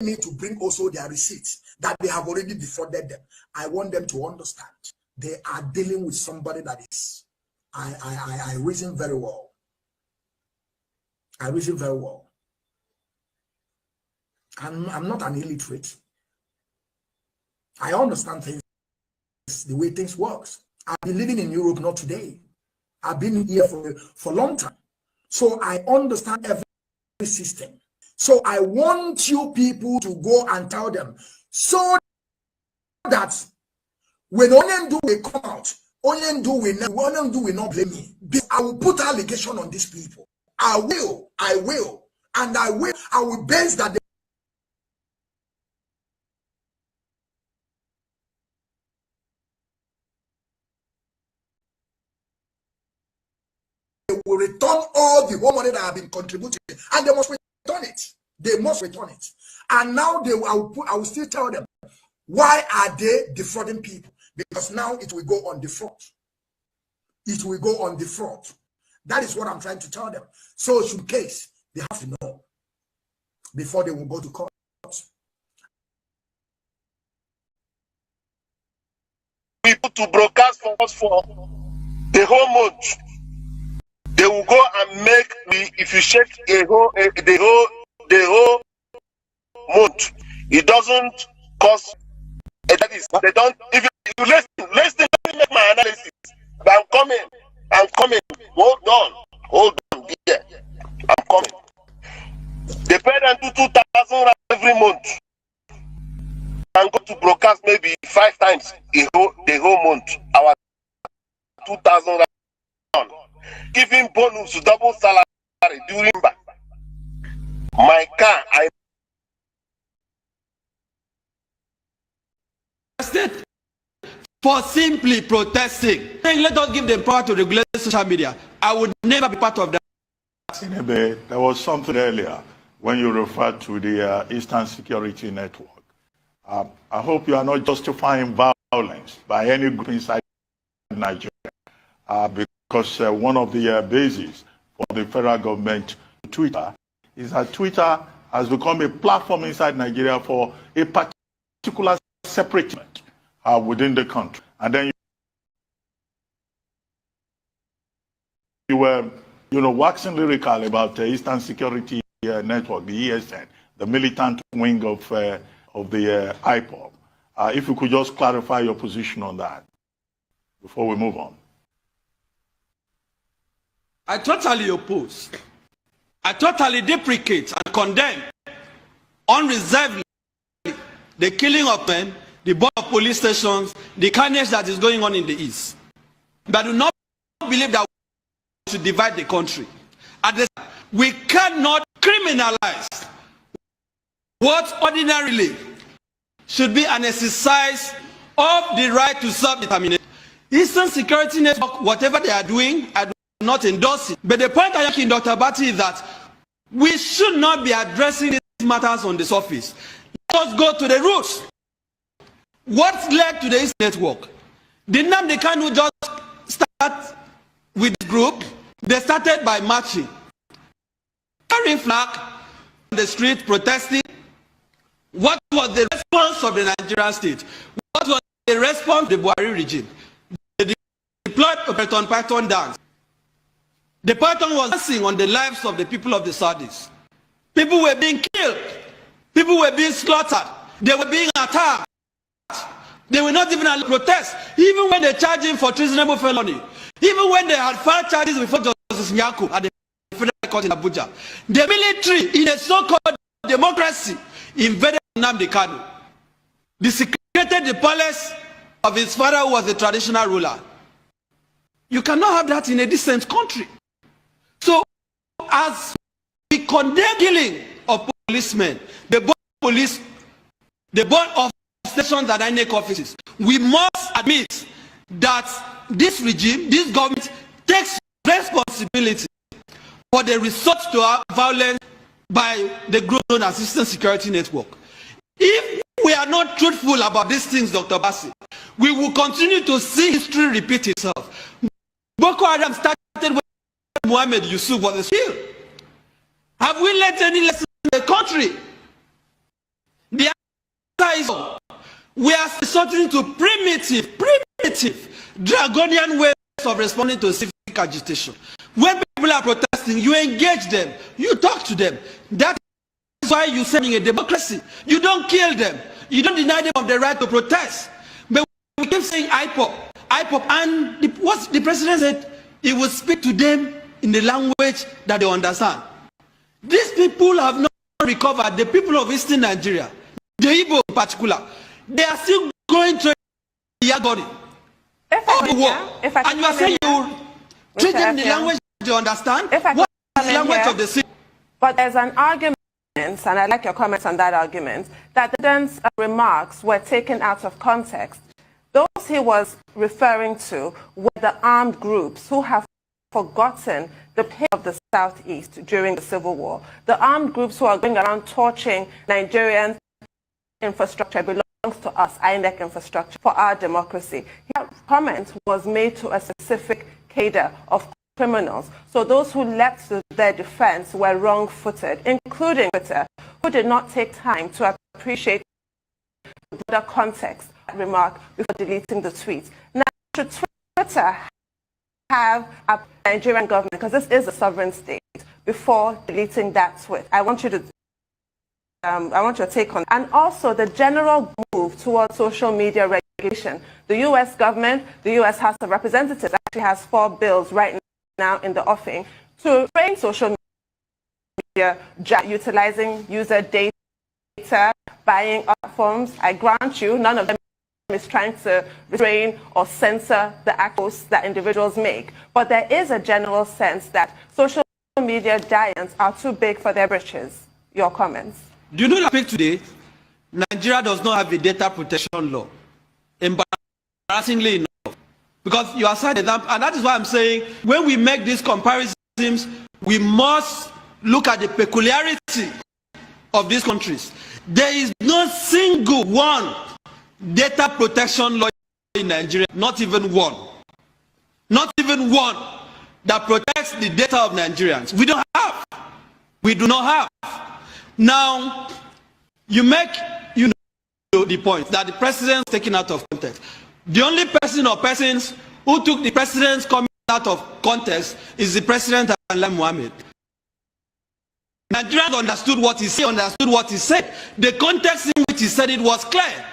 me to bring also their receipts that they have already defrauded them. I want them to understand they are dealing with somebody that is, I reason very well. I reason very well. I'm not an illiterate. I understand things, the way things works. I've been living in Europe not today. I've been here for a long time. So I understand every system. So I want you people to go and tell them so that when only do we come out, only do we not blame me. I will put allegation on these people. I will, and I will base that they will return all the money that have been contributed, and they must return it. They must return it. And now I will still tell them, why are they defrauding people? Because now it will go on the front. It will go on the front. That is what I'm trying to tell them. So in case they have to know before they will go to court. People to broadcast for us for the whole month. They will go and make me, if you check the whole month, it doesn't cost. That is, they don't. If you listen, let me make my analysis. But I'm coming. Hold on. Yeah, I'm coming. They pay them to 2,000 every month, and go to broadcast maybe 5 times the whole month. Our 2,000. Giving bonus to double salary during back. My car, I for simply protesting. Let us give them power to regulate social media. I would never be part of that. There was something earlier when you referred to the Eastern Security Network. I hope you are not justifying violence by any group inside Nigeria, because one of the bases for the federal government, Twitter, is that Twitter has become a platform inside Nigeria for a particular separation within the country. And then you were, waxing lyrical about the Eastern Security Network, the ESN, the militant wing of the IPOB. If you could just clarify your position on that before we move on. I totally oppose. I totally deprecate and condemn unreservedly the killing of men, the burning of police stations, the carnage that is going on in the East. But I do not believe that we should divide the country. At the same time, we cannot criminalize what ordinarily should be an exercise of the right to self-determination. Eastern Security Network, whatever they are doing, I do not endorse it. But the point I make in Dr. Bati is that we should not be addressing these matters on the surface. Let us go to the roots. What led to the East Network? The Nnamdi Kanu just start with this group. They started by marching, carrying flag on the street, protesting. What was the response of the Nigerian state? What was the response of the Buhari regime? They deployed Operation Python dance. The Python was dancing on the lives of the people of the Saudis. People were being killed. People were being slaughtered. They were being attacked. They were not even allowed to protest, even when they charged him for treasonable felony. Even when they had filed charges before Justice Nyako at the Federal Court in Abuja. The military, in a so-called democracy, invaded Nnamdi Kanu. Desecrated the palace of his father, who was the traditional ruler. You cannot have that in a decent country. So, as we condemn killing of policemen, the board of stations and INEC offices, we must admit that this regime, this government, takes responsibility for the resort to violence by the group known as Eastern Security Network. If we are not truthful about these things, Dr. Bassi, we will continue to see history repeat itself. Boko Haram started when Mohammed Yusuf was killed. Have we learned any lesson in the country? We are resorting to primitive, draconian ways of responding to civic agitation. When people are protesting, you engage them, you talk to them. That is why you're sending a democracy. You don't kill them. You don't deny them of the right to protest. But we keep saying IPOP, and what the president said, he will speak to them in the language that they understand. These people have not recovered. The people of Eastern Nigeria, the Igbo in particular, they are still going through the agony of the war. And you are saying you treat them in the language they understand? What is the language of the city? But there's an argument, and I'd like your comments on that argument, that the president's remarks were taken out of context. Those he was referring to were the armed groups who have forgotten the pain of the Southeast during the Civil War. The armed groups who are going around torching Nigerian infrastructure belongs to us, INEC infrastructure, for our democracy. That comment was made to a specific cadre of criminals. So those who leapt to their defense were wrong-footed, including Twitter, who did not take time to appreciate the broader context of that remark before deleting the tweet. Now, should Twitter have a Nigerian government, because this is a sovereign state, before deleting that tweet? I want you to I want your take on that. And also the general move towards social media regulation. The U.S. government, the U.S. House of Representatives actually has 4 bills right now in the offing to train social media, utilizing user data, buying platforms. I grant you, none of them is trying to restrain or censor the acts that individuals make. But there is a general sense that social media giants are too big for their britches. Your comments? Do you know that today, Nigeria does not have a data protection law? Embarrassingly enough. Because you are citing that, and that is why I'm saying, when we make these comparisons, we must look at the peculiarity of these countries. There is no single one data protection law in Nigeria, not even one. Not even one that protects the data of Nigerians. We don't have. We do not have. Now, you make, the point that the president is taken out of context. The only person or persons who took the president's comment out of context is the president and Mohammed. Nigerians understood what he said, The context in which he said it was clear.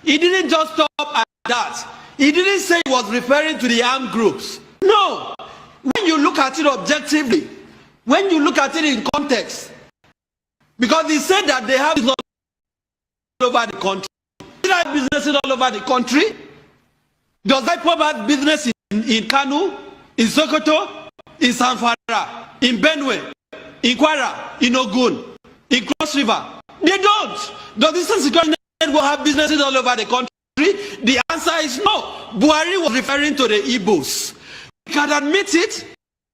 He didn't just stop at that. He didn't say he was referring to the armed groups. No. When you look at it objectively, when you look at it in context, because he said that they have business all over the country. They have businesses all over the country. Does IPOB have business in Kanu, in Sokoto, in Zamfara, in Benue, in Kwara, in Ogun, in Cross River? They don't. Does the security network have businesses all over the country? The answer is no. Buhari was referring to the Igbos. We can admit it.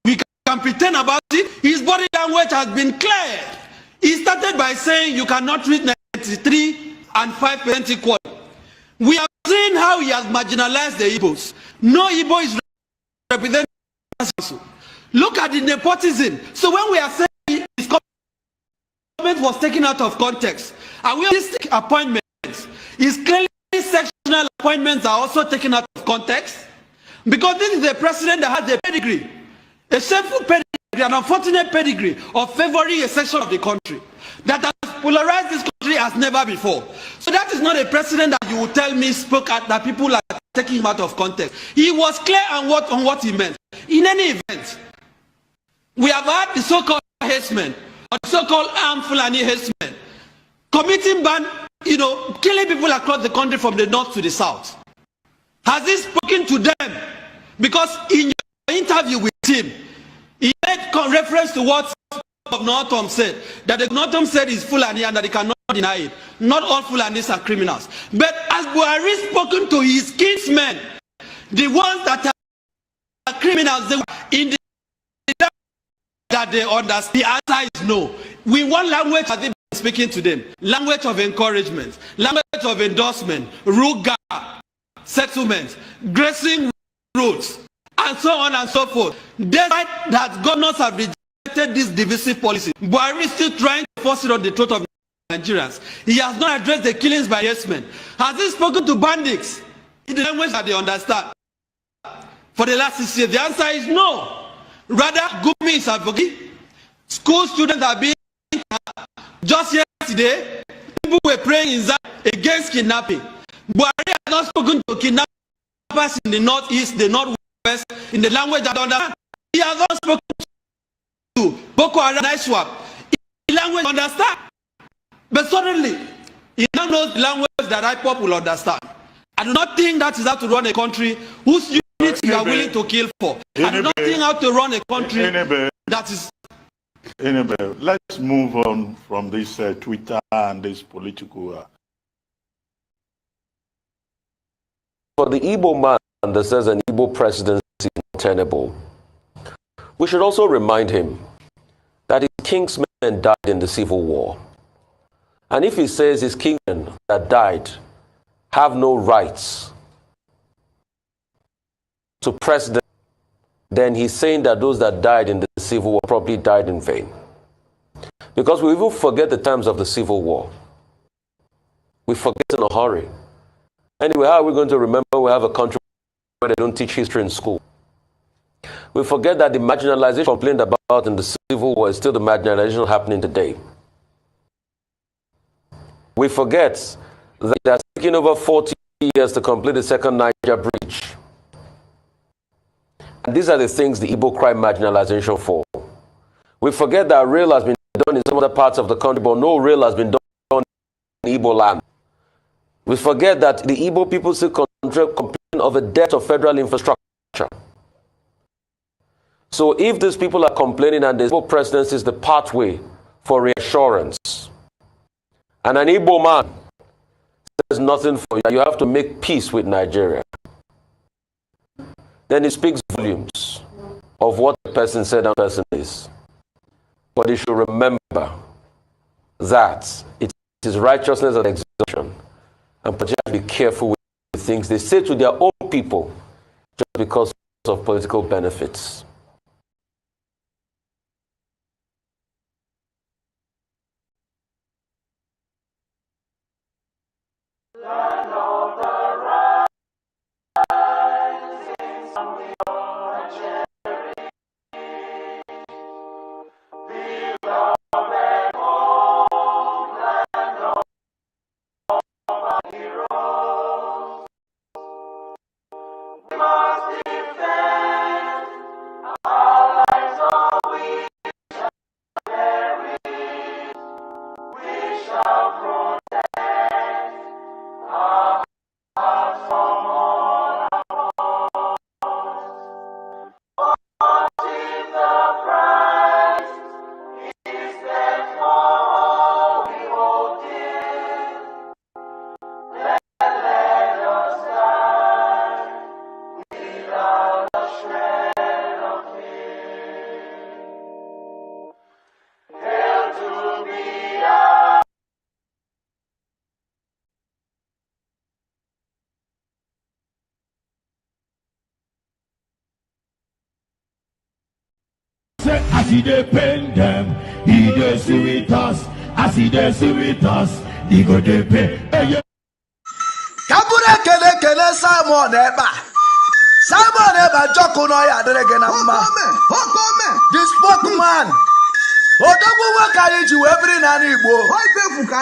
We can pretend about it. His body language has been clear. He started by saying you cannot reach 93 and 5% equal. We have seen how he has marginalized the Igbos. No Igbo is represented. Look at the nepotism. So when we are saying his comment was taken out of context, and we have appointments, is clearly sectional appointments are also taken out of context, because this is a president that has a pedigree, a shameful pedigree, an unfortunate pedigree of favoring a section of the country that has polarized this country as never before. So that is not a president that you will tell me spoke at that people are taking him out of context. He was clear on what he meant. In any event, we have had the so-called herdsmen, or the so-called armed Fulani herdsmen, committing ban, killing people across the country from the north to the south. Has he spoken to them? Because in your interview with him, he made reference to what Norton said, that the Norton said is Fulani and that he cannot deny it. Not all Fulanis are criminals. But as Buhari spoken to his kinsmen, the ones that are criminals, they were in the that they understand. The answer is no. We want language as they be speaking to them. Language of encouragement, language of endorsement, ruga, settlement, grazing roads, and so on and so forth. Despite that governors have rejected this divisive policy, Buhari is still trying to force it on the throat of Nigerians. He has not addressed the killings by herdsmen. Has he spoken to bandits in the language that they understand? For the last 6 years, the answer is no. Rather, Gumi is advocating. School students are being kidnapped. Just yesterday, people were praying in Zion against kidnapping. Buhari has not spoken to kidnappers in the northeast, the northwest, in the language that they understand. He has not spoken to Boko Haram and ISWAP in the language they understand. But suddenly, he now knows the language that IPOP will understand. I do not think that is how to run a country whose unity you are willing to kill for. I do not think how to run a country that is... Let's move on from this Twitter and this political... For the Igbo man that says an Igbo presidency is untenable, we should also remind him that his kingsmen died in the Civil War. And if he says his kingsmen that died have no rights to president, then he's saying that those that died in the Civil War probably died in vain. Because we even forget the times of the Civil War. We forget in a hurry. Anyway, how are we going to remember we have a country where they don't teach history in school? We forget that the marginalization complained about in the Civil War is still the marginalization happening today. We forget that it has taken over 40 years to complete the second Niger Bridge. And these are the things the Igbo cry marginalization for. We forget that rail has been done in some other parts of the country, but no rail has been done in Igbo land. We forget that the Igbo people still complain of a debt of federal infrastructure. So if these people are complaining and the Igbo presidency is the pathway for reassurance, and an Igbo man says nothing for you, you have to make peace with Nigeria, then it speaks volumes of what the person said and person is. But you should remember that it is righteousness and exaltation. And particularly be careful with the things they say to their own people just because of political benefits. As he dey pain them, he dey with us. As he dey with us, he go dey pay. Kabure kele Simon Eba. Simon Eba joko no ya adịrị na mma. The spokesman. Odogwu nwakari ji wee biri na Igbo.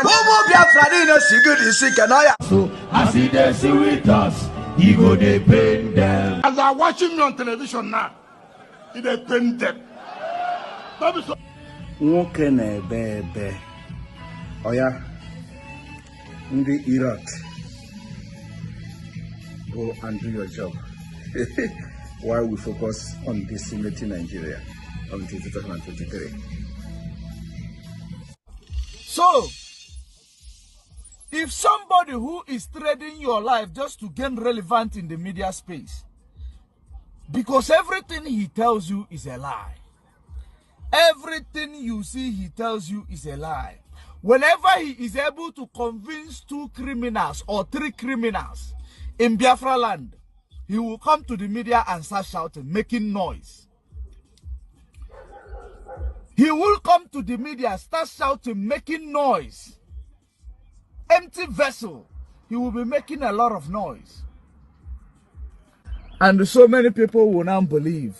Ụmụ Biafra niile si gị isi ke na ya. So as he dey with us, he go dey pain them. As I watching me on television now, he dey pain them. Nwoke na-ebe ebe oya ndị Iraq go and do your job while we focus on decimating Nigeria until 2023. So, if somebody who is trading your life just to gain relevance in the media space, because everything he tells you is a lie, everything you see he tells you is a lie. Whenever he is able to convince 2 criminals or 3 criminals in Biafraland, he will come to the media and start shouting, making noise. He will come to the media, start shouting, making noise. empty vessel, he will be making a lot of noise. And so many people will now believe,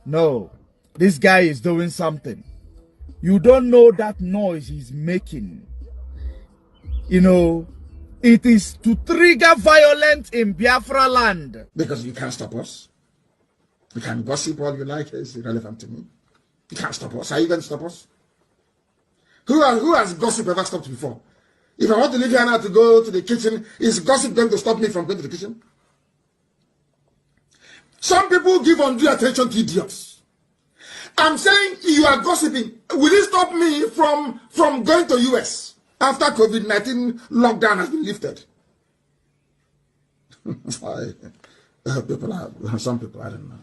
no, this guy is doing something. You don't know that noise he's making. You know, it is to trigger violence in Biafra land. Because you can't stop us. You can gossip all you like, it's irrelevant to me. You can't stop us. Are you going to stop us? Who has gossip ever stopped before? If I want to leave here now to go to the kitchen, is gossip going to stop me from going to the kitchen? Some people give undue attention to idiots. I'm saying you are gossiping. Will it stop me from going to US after COVID-19 lockdown has been lifted? Some people, I don't know.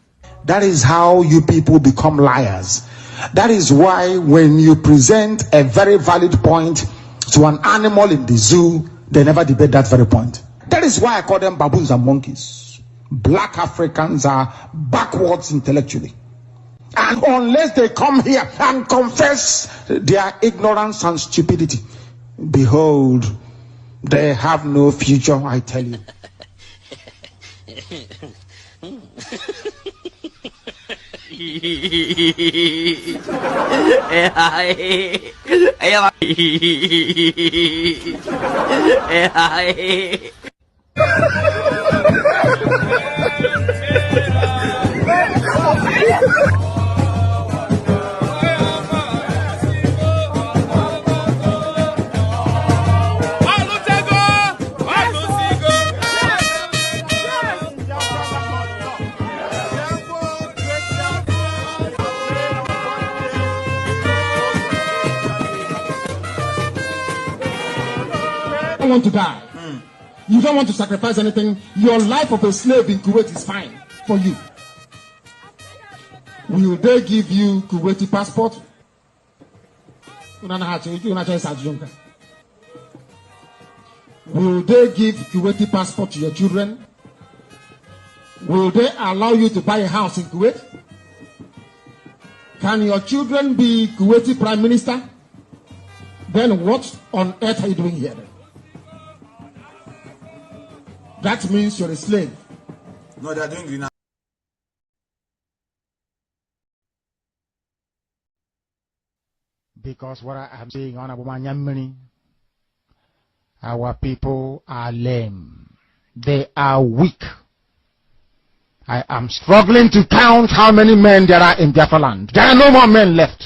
That is how you people become liars. That is why when you present a very valid point to an animal in the zoo, they never debate that very point. That is why I call them baboons and monkeys. Black Africans are backwards intellectually. And unless they come here and confess their ignorance and stupidity, behold, they have no future, I tell you. Want to die. You don't want to sacrifice anything. Your life of a slave in Kuwait is fine for you. Will they give you Kuwaiti passport? Will they give Kuwaiti passport to your children? Will they allow you to buy a house in Kuwait? Can your children be Kuwaiti prime minister? Then what on earth are you doing here then? That means you're a slave. No, they're doing green. Because what I'm saying on Abumanyamini, our people are lame. They are weak. I am struggling to count how many men there are in Biafraland. There are no more men left.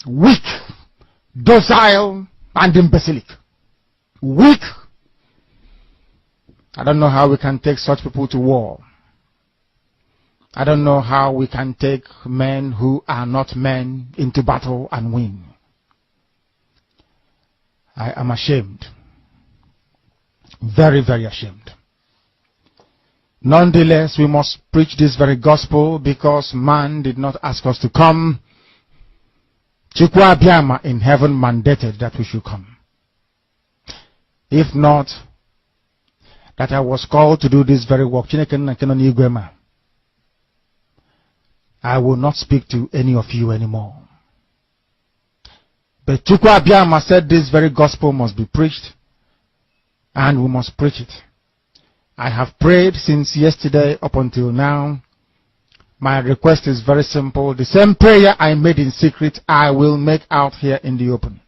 Weak, docile, and imbecilic. Weak. I don't know how we can take such people to war. I don't know how we can take men who are not men into battle and win. I am ashamed. Very, very ashamed. Nonetheless, we must preach this very gospel because man did not ask us to come. Chukwu Abiyama in heaven mandated that we should come. If not, that I was called to do this very work, I will not speak to any of you anymore. But Chukwu Abiyama said this very gospel must be preached, and we must preach it. I have prayed since yesterday up until now. My request is very simple. The same prayer I made in secret, I will make out here in the open.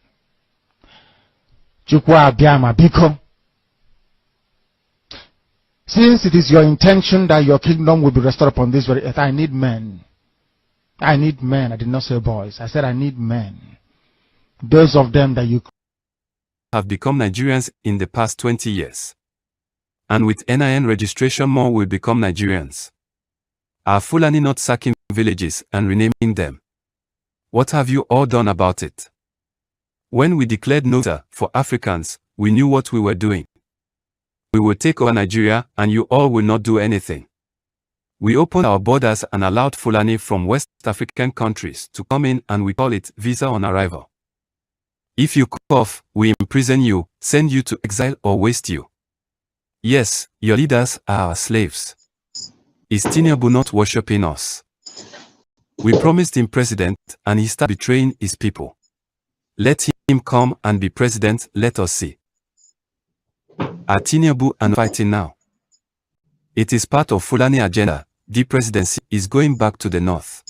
Chukwu Abiyama Biko. Since it is your intention that your kingdom will be restored upon this very earth, I need men. I need men. I did not say boys. I said I need men. Those of them that you have become Nigerians in the past 20 years. And with NIN registration, more will become Nigerians. Are Fulani not sacking villages and renaming them? What have you all done about it? When we declared no visa for Africans, we knew what we were doing. We will take over Nigeria and you all will not do anything. We opened our borders and allowed Fulani from West African countries to come in, and we call it visa on arrival. If you cough, we imprison you, send you to exile or waste you. Yes, your leaders are our slaves. Is Tinubu not worshipping us? We promised him president, and he started betraying his people. Let him come and be president, let us see. Are Tinubu and fighting now? It is part of Fulani agenda. The presidency is going back to the north.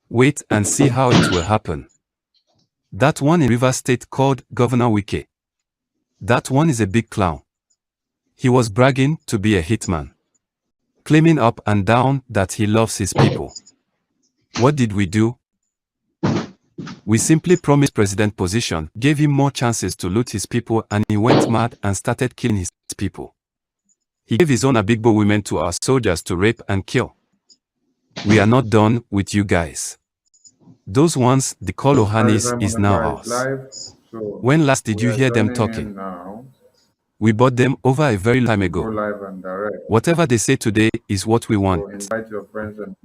Wait and see how it will happen. That one in Rivers State called Governor Wike. That one is a big clown. He was bragging to be a hitman, claiming up and down that he loves his people. What did we do? We simply promised president position, gave him more chances to loot his people, and he went mad and started killing his people. He gave his own Abigbo women to our soldiers to rape and kill. We are not done with you guys. Those ones they call Ohanis is now ours. When last did you hear them talking? We bought them over a very long time ago. Whatever they say today is what we want.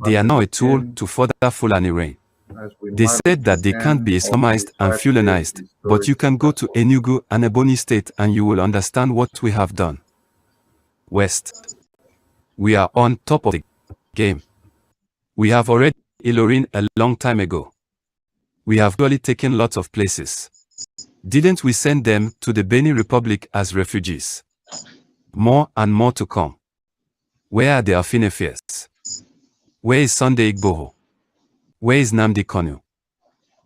They are now a tool to further Fulani reign. They said that they can't be Islamized and Fulanized, but you can go to Enugu and Ebonyi State and you will understand what we have done. West. We are on top of the game. We have already Ilorin a long time ago. We have really taken lots of places. Didn't we send them to the Benin Republic as refugees? More and more to come. Where are the Afinefiers? Where is Sunday Igboho? Where is Nnamdi Kanu?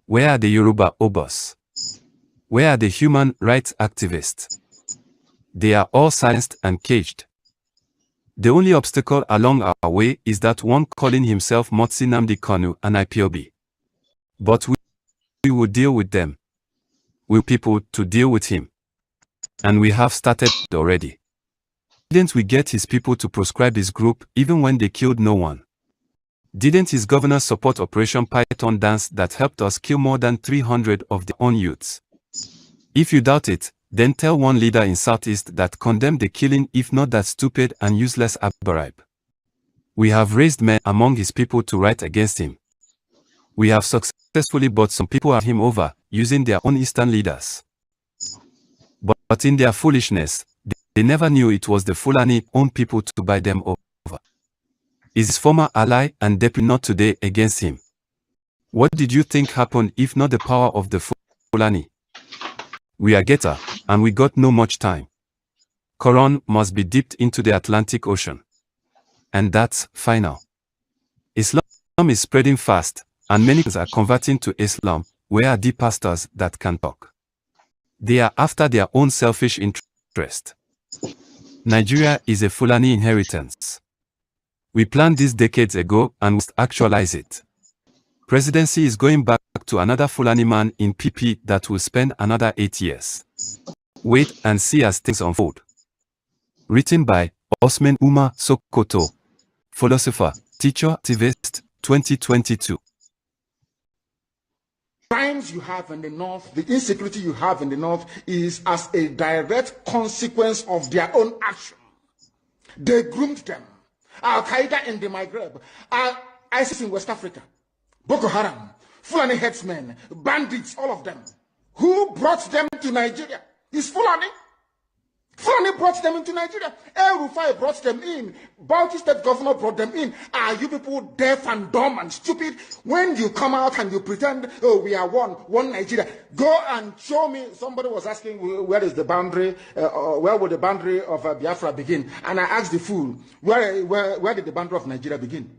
Where are the Yoruba Obos? Where are the human rights activists? They are all silenced and caged. The only obstacle along our way is that one calling himself Motsi Nnamdi Kanu and IPOB. But we will deal with them. We people to deal with him. And we have started already. Didn't we get his people to proscribe his group even when they killed no one? Didn't his governor support Operation Python Dance that helped us kill more than 300 of their own youths? If you doubt it, then tell one leader in Southeast that condemned the killing if not that stupid and useless Abarib. We have raised men among his people to write against him. We have successfully bought some people at him over, using their own Eastern leaders. But in their foolishness, they never knew it was the Fulani own people to buy them over. Is his former ally and deputy not today against him? What did you think happened if not the power of the Fulani? We are Geta, and we got no much time. Quran must be dipped into the Atlantic Ocean. And that's final. Islam is spreading fast, and many are converting to Islam. Where are the pastors that can talk? They are after their own selfish interest. Nigeria is a Fulani inheritance. We planned this decades ago and must actualize it. Presidency is going back to another Fulani man in PP that will spend another 8 years. Wait and see as things unfold. Written by Osman Umar Sokoto, philosopher, teacher, activist, 2022. Crimes you have in the north, the insecurity you have in the north is as a direct consequence of their own action. They groomed them. Al-Qaeda in the Maghreb, ISIS in West Africa, Boko Haram, Fulani headsmen, bandits, all of them. Who brought them to Nigeria? It's Fulani. Fulani brought them into Nigeria. El Rufai brought them in. Bauchi State Governor brought them in. Are you people deaf and dumb and stupid? When you come out and you pretend, oh, we are one Nigeria, go and show me. Somebody was asking, where is the boundary, where would the boundary of Biafra begin? And I asked the fool, where did the boundary of Nigeria begin?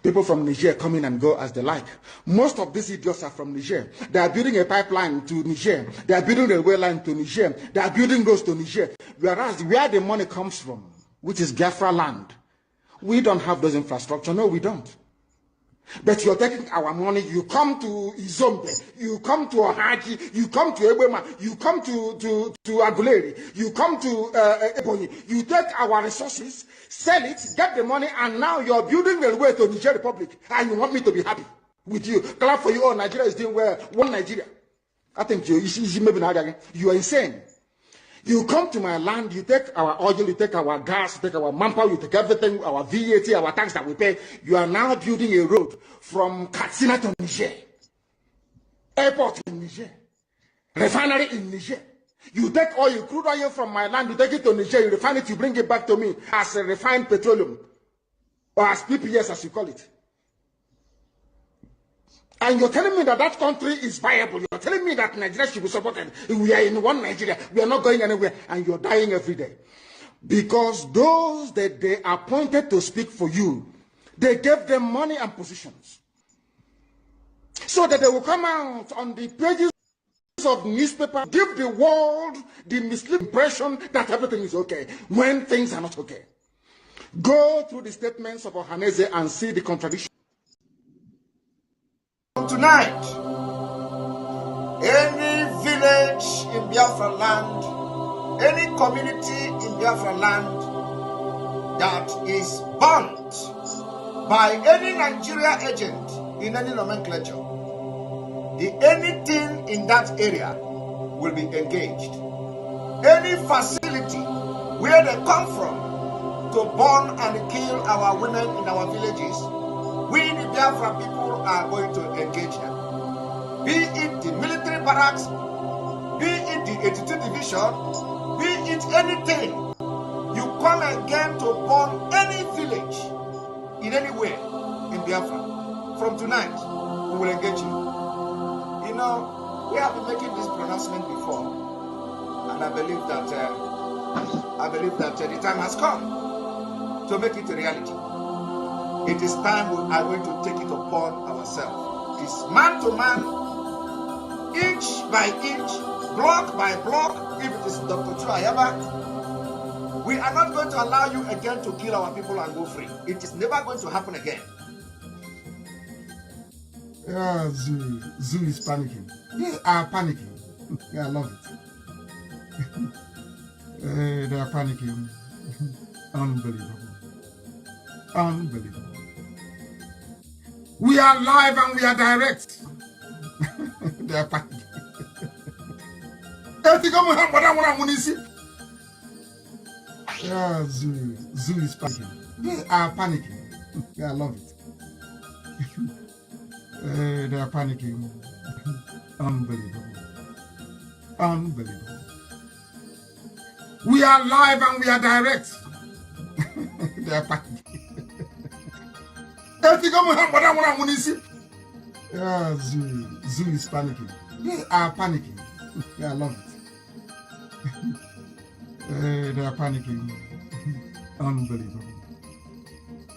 People from Niger come in and go as they like. Most of these idiots are from Niger. They are building a pipeline to Niger. They are building a railway line to Niger. They are building roads to Niger. Whereas where the money comes from, which is Biafraland, we don't have those infrastructure. No, we don't. But you're taking our money, you come to Izombe, you come to Ohaji, you come to Ebema, you come to Aguleri, you come to Ebonyi, you take our resources, sell it, get the money, and now you're building railway to Niger Republic, and you want me to be happy with you. Clap for you, oh, Nigeria is doing well, one Nigeria. I think you are insane. You come to my land, you take our oil, you take our gas, you take our manpower, you take everything, our VAT, our tax that we pay. You are now building a road from Katsina to Niger, airport in Niger, refinery in Niger. You take oil, crude oil from my land, you take it to Niger, you refine it, you bring it back to me as a refined petroleum, or as PPS as you call it. And you're telling me that that country is viable. You're telling me that Nigeria should be supported. We are in one Nigeria. We are not going anywhere. And you're dying every day. Because those that they appointed to speak for you, they gave them money and positions. So that they will come out on the pages of newspaper, give the world the misleading impression that everything is okay, when things are not okay. Go through the statements of Ohaneze and see the contradiction. Tonight, any village in Biafra land, any community in Biafra land that is burnt by any Nigeria agent in any nomenclature, anything in that area will be engaged. Any facility where they come from to burn and kill our women in our villages, we the Biafra people are going to engage them. Be it the military barracks, be it the 82 division, be it anything. You come again to burn any village in anywhere in Biafra. From tonight, we will engage you. You know, we have been making this pronouncement before, and I believe that the time has come to make it a reality. It is time we are going to take it upon ourselves. It is man to man, inch by inch, block by block. If it is Dr. Chuayaba, we are not going to allow you again to kill our people and go free. It is never going to happen again. Yeah, Zoo is panicking. They are panicking. Yeah, I love it. They are panicking. Unbelievable. Unbelievable. We are live and we are direct. They are panicking. Yeah, Zoo is panicking. They are panicking. Yeah, I love it. They are panicking. Unbelievable. Unbelievable. We are live and we are direct. They are panicking. Yeah, Zoo is panicking. They are panicking. Yeah, I love it. They are panicking. Unbelievable.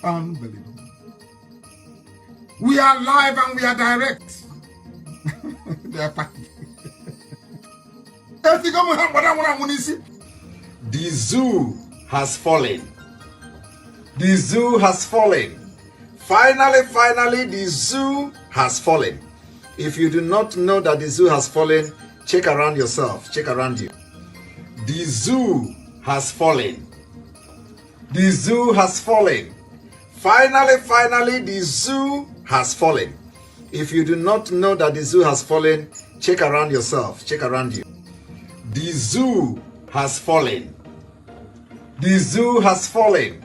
Unbelievable. We are live and we are direct. They are panicking. The zoo has fallen. The zoo has fallen. Finally, the zoo has fallen. If you do not know that the zoo has fallen, check around yourself. Check around you. The zoo has fallen. The zoo has fallen. Finally, the zoo has fallen. If you do not know that the zoo has fallen, check around yourself. Check around you. The zoo has fallen. The zoo has fallen.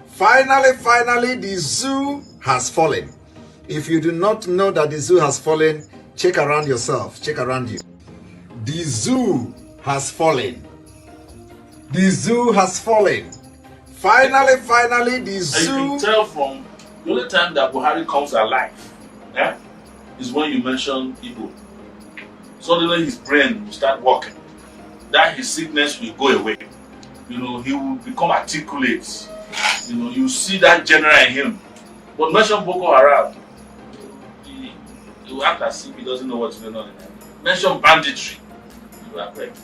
Finally, the zoo has fallen. If you do not know that the zoo has fallen, check around yourself. Check around you. The zoo has fallen. The zoo has fallen. Finally, the zoo. And you can tell from the only time that Buhari comes alive, is when you mention Igbo. Suddenly his brain will start working. That his sickness will go away. You know, he will become articulate. You know, you see that general in him. But mention Boko Haram, he will act as if he doesn't know what's going on in him. Mention banditry, you will affect.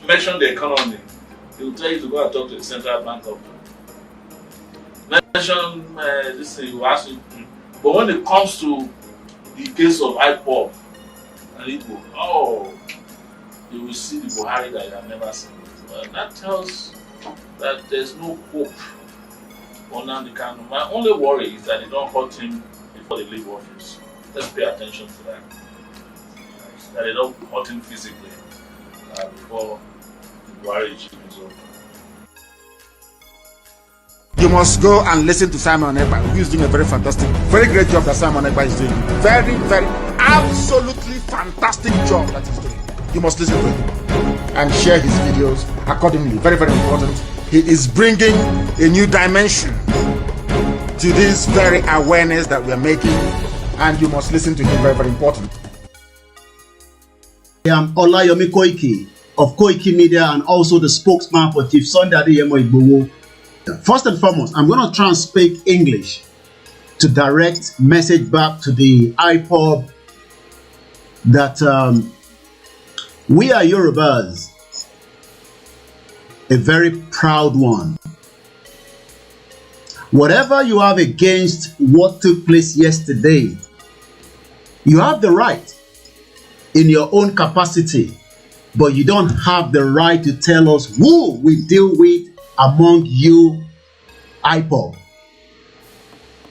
Mention the economy, he will tell you to go and talk to the central bank of mention this thing, he will ask you. But when it comes to the case of IPOB and Igbo, oh, you will see the Buhari that you have never seen before. And that tells that there's no hope on Nnamdi Kanu. My only worry is that they don't hurt him before they leave office. Let's pay attention to that. That they don't hurt him physically before the Buhari regime is over. You must go and listen to Simon Ekpa, who is doing a very fantastic, very great job that Simon Ekpa is doing. Very, absolutely fantastic job that he's doing. You must listen to him and share his videos accordingly. Very, very important. He is bringing a new dimension to this very awareness that we are making and you must listen to him. Very, very important. I am Olayomi Koiki of Koiki Media and also the spokesman for Chief Sunday Adeyemo Igboho. First and foremost, I'm going to try and speak English to direct message back to the IPOB that we are Yorubas, a very proud one. Whatever you have against what took place yesterday, you have the right in your own capacity, but you don't have the right to tell us who we deal with among you, IPOB.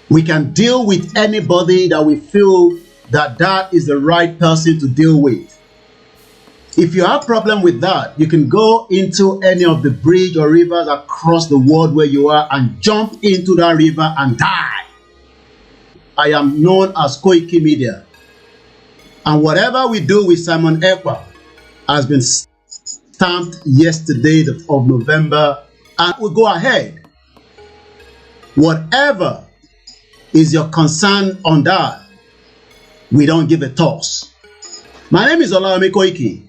We can deal with anybody that we feel that is the right person to deal with. If you have a problem with that, you can go into any of the bridge or rivers across the world where you are and jump into that river and die. I am known as Koiki Media. And whatever we do with Simon Ekpa has been stamped yesterday of November, and we go ahead. Whatever is your concern on that, we don't give a toss. My name is Olayomi Koiki.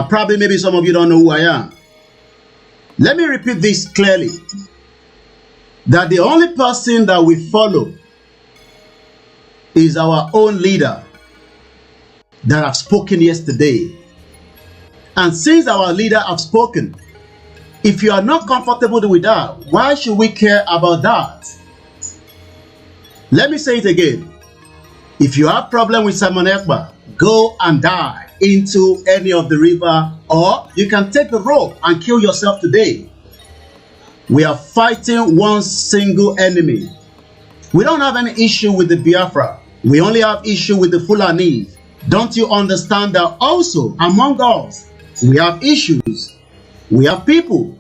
Probably maybe some of you don't know who I am. Let me repeat this clearly. That the only person that we follow is our own leader that have spoken yesterday. And since our leader have spoken, if you are not comfortable with that, why should we care about that? Let me say it again. If you have problem with Simon Ekpa, go and die into any of the river, or you can take the rope and kill yourself today. We are fighting one single enemy. We don't have any issue with the Biafra. We only have issue with the Fulani. Don't you understand that also among us, we have issues. We have people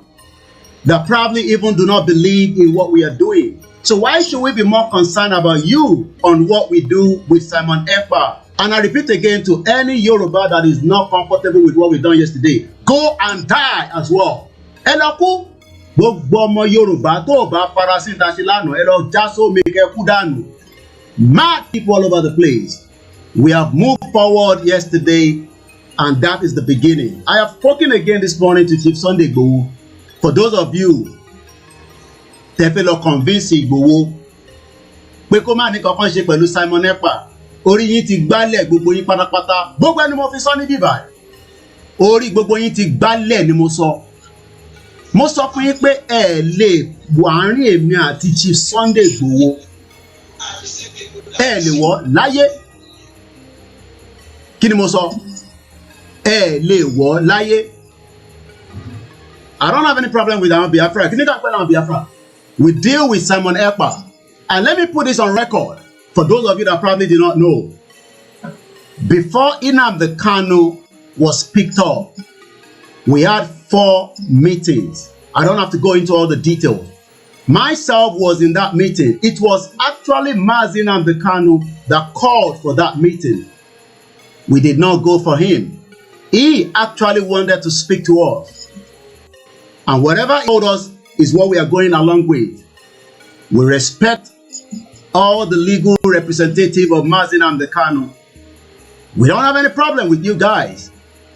that probably even do not believe in what we are doing. So why should we be more concerned about you on what we do with Simon Ekpa? And I repeat again to any Yoruba that is not comfortable with what we done yesterday, go and die as well. Elaku, gbogbo ọmọ Yorùbá tó bá farasin tashilano, elo jaso meke kudanu. Mad people all over the place. We have moved forward yesterday, and that is the beginning. I have spoken again this morning to Chief Sunday Igboho. For those of you tefelo convince Igboho pé kó má ní kankan ṣe pẹ̀lú Simon Ekpa, orí yín ti gbálẹ̀ gbogbo yín pátápátá. Gbogbo ẹni mo fi sọ ní bíbá. Orí gbogbo yín ti gbálẹ̀ ni mo sọ. Mo sọ fún yín pé ẹ lè wọ àárín èmi àti Chief Sunday Igboho. Ẹ lè wọ láyé. Kí ni mo sọ? Ẹ lè wọ láyé. I don't have any problem with our Biafra. Kí ni ká pẹ́ láwọn Biafra? We deal with Simon Ekpa. And let me put this on record for those of you that probably did not know. Before Nnamdi Kanu was picked up, we had 4 meetings. I don't have to go into all the details. Myself was in that meeting. It was actually Mazi Nnamdi Kanu that called for that meeting. We did not go for him. He actually wanted to speak to us. And whatever he told us is what we are going along with. We respect all the legal representative of Mazi Nnamdi Kanu. We don't have any problem with you guys.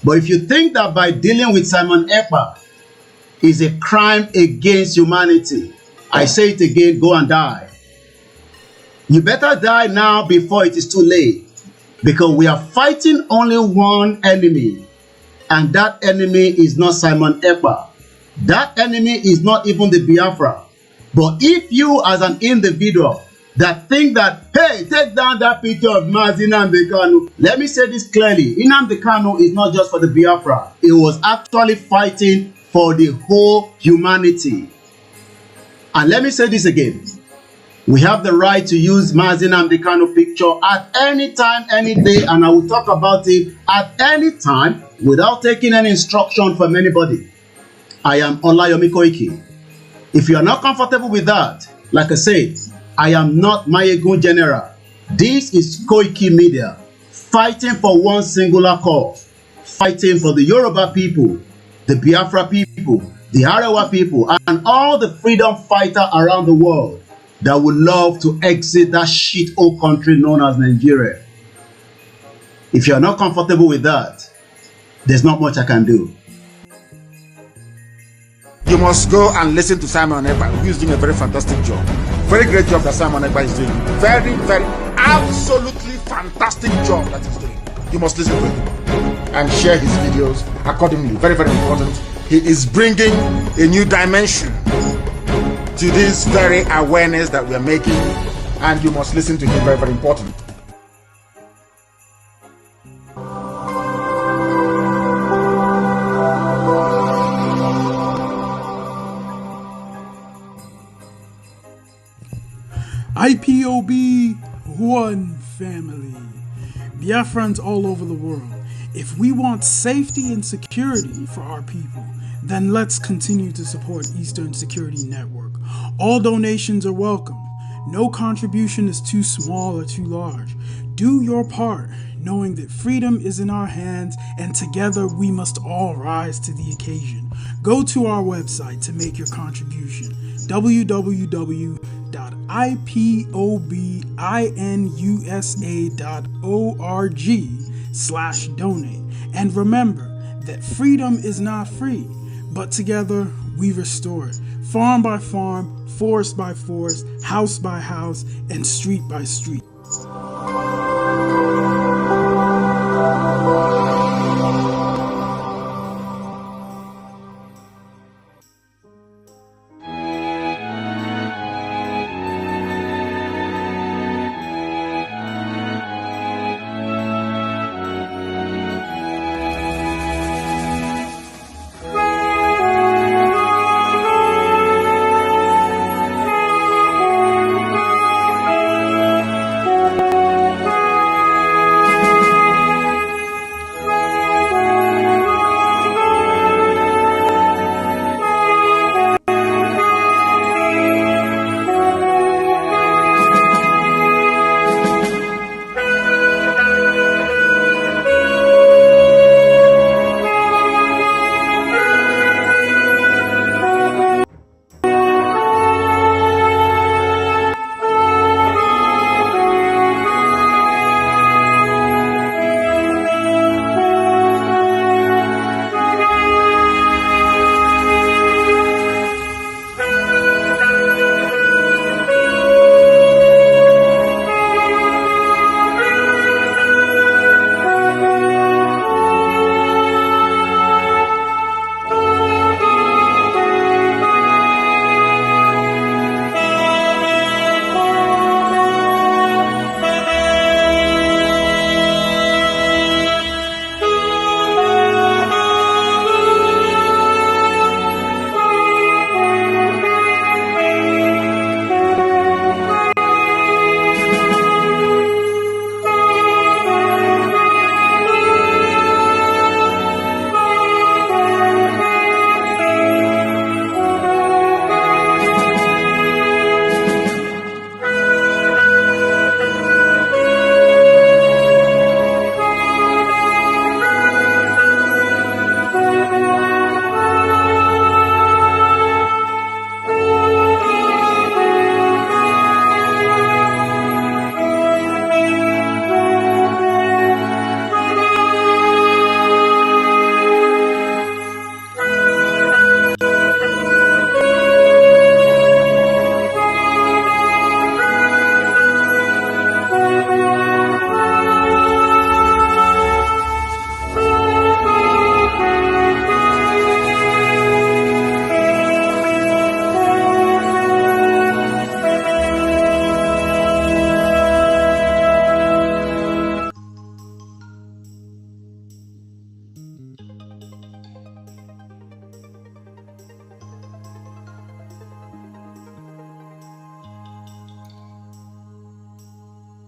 But if you think that by dealing with Simon Ekpa is a crime against humanity, I say it again, go and die. You better die now before it is too late. Because we are fighting only one enemy. And that enemy is not Simon Ekpa. That enemy is not even the Biafra. But if you as an individual that think that, hey, take down that picture of Mazi Nnamdi Kanu. Let me say this clearly. Nnamdi Kanu is not just for the Biafra. He was actually fighting for the whole humanity. And let me say this again. We have the right to use Mazi Nnamdi Kanu picture at any time, any day, and I will talk about it at any time without taking any instruction from anybody. I am Olayomi Koiki. If you are not comfortable with that, like I said, I am not Mayegun General. This is Koiki Media, fighting for one singular cause, fighting for the Yoruba people, the Biafra people, the Arewa people, and all the freedom fighters around the world. that would love to exit that shit old country known as Nigeria. If you're not comfortable with that, there's not much I can do. You must go and listen to Simon Ekpa, who is doing a very fantastic job. Very great job that Simon Ekpa is doing. Very, very, absolutely fantastic job that he's doing. You must listen to him and share his videos accordingly. Very, very important. He is bringing a new dimension to this very awareness that we are making, and you must listen to him. Very, very important. IPOB, one family. Biafrans all over the world. If we want safety and security for our people, then let's continue to support Eastern Security Network. All donations are welcome. No contribution is too small or too large. Do your part, knowing that freedom is in our hands, and together we must all rise to the occasion. Go to our website to make your contribution, www.ipobinUSA.org/donate. And remember that freedom is not free, but together we restore it. Farm by farm, forest by forest, house by house, and street by street.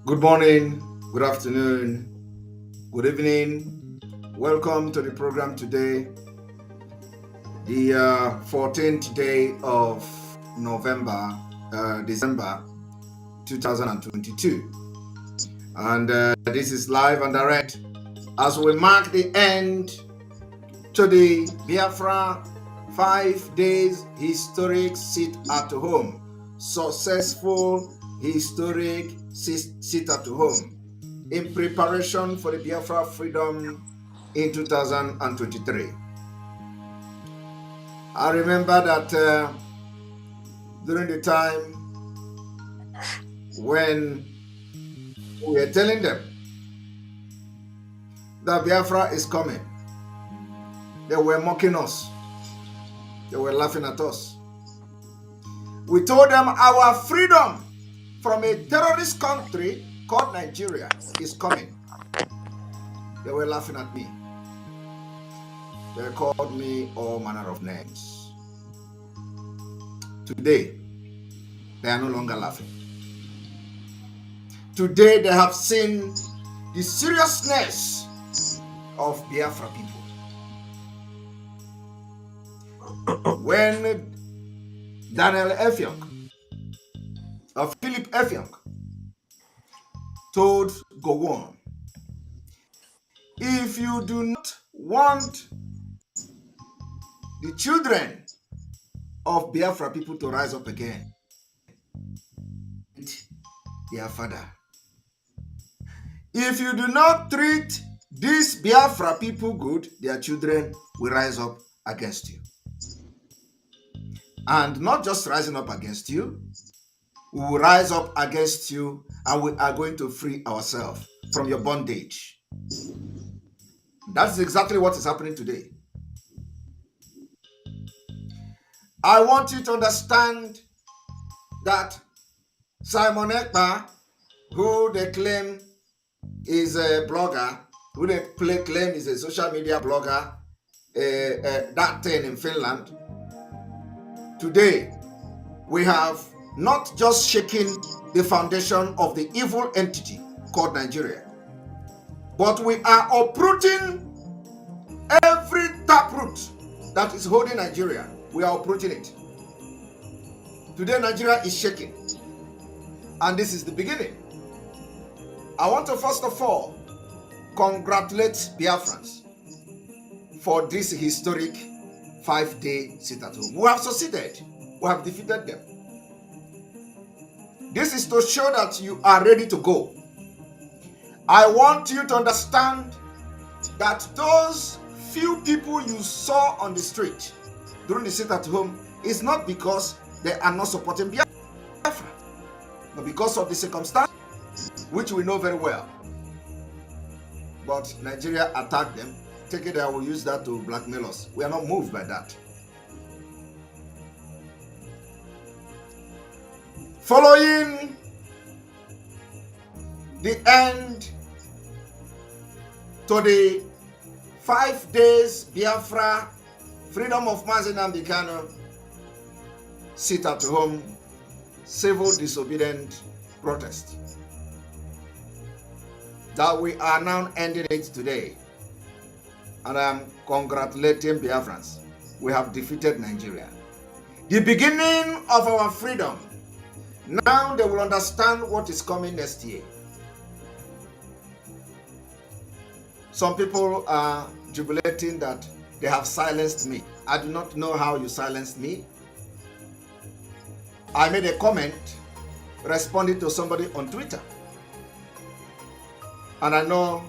Good morning, good afternoon, good evening. Welcome to the program today, the 14th day of December 2022. And this is live and direct as we mark the end to the Biafra 5 days historic sit at home successful historic sit-at-home in preparation for the Biafra freedom in 2023. I remember that during the time when we were telling them that Biafra is coming, they were mocking us. They were laughing at us. We told them our freedom from a terrorist country called Nigeria is coming. They were laughing at me. They called me all manner of names. Today, they are no longer laughing. Today, they have seen the seriousness of Biafra people. When Daniel Effiong, or Philip Effiong, told Gowon, if you do not want the children of Biafra people to rise up again, their father. If you do not treat these Biafra people good, their children will rise up against you. And not just rising up against you, we will rise up against you and we are going to free ourselves from your bondage. That's exactly what is happening today. I want you to understand that Simon Ekpa, who they claim is a blogger, who they claim is a social media blogger, that thing in Finland, today we have not just shaken the foundation of the evil entity called Nigeria, but we are uprooting every taproot that is holding Nigeria. We are uprooting it. Today Nigeria is shaking, and this is the beginning. I want to first of all congratulate Biafrans for this historic 5-day sit-at-home. We have succeeded. We have defeated them. This is to show that you are ready to go. I want you to understand that those few people you saw on the street during the sit-at-home is not because they are not supporting Biafra, but because of the circumstance, which we know very well. But Nigeria attacked them. Take it, I will use that to blackmail us. We are not moved by that. Following the end to the 5 days Biafra freedom of Nnamdi Kanu sit-at-home civil disobedient protest, that we are now ending it today, and I am congratulating Biafrans. We have defeated Nigeria. The beginning of our freedom. Now they will understand what is coming next year. Some people are jubilating that they have silenced me. I do not know how you silenced me. I made a comment responding to somebody on Twitter. And I know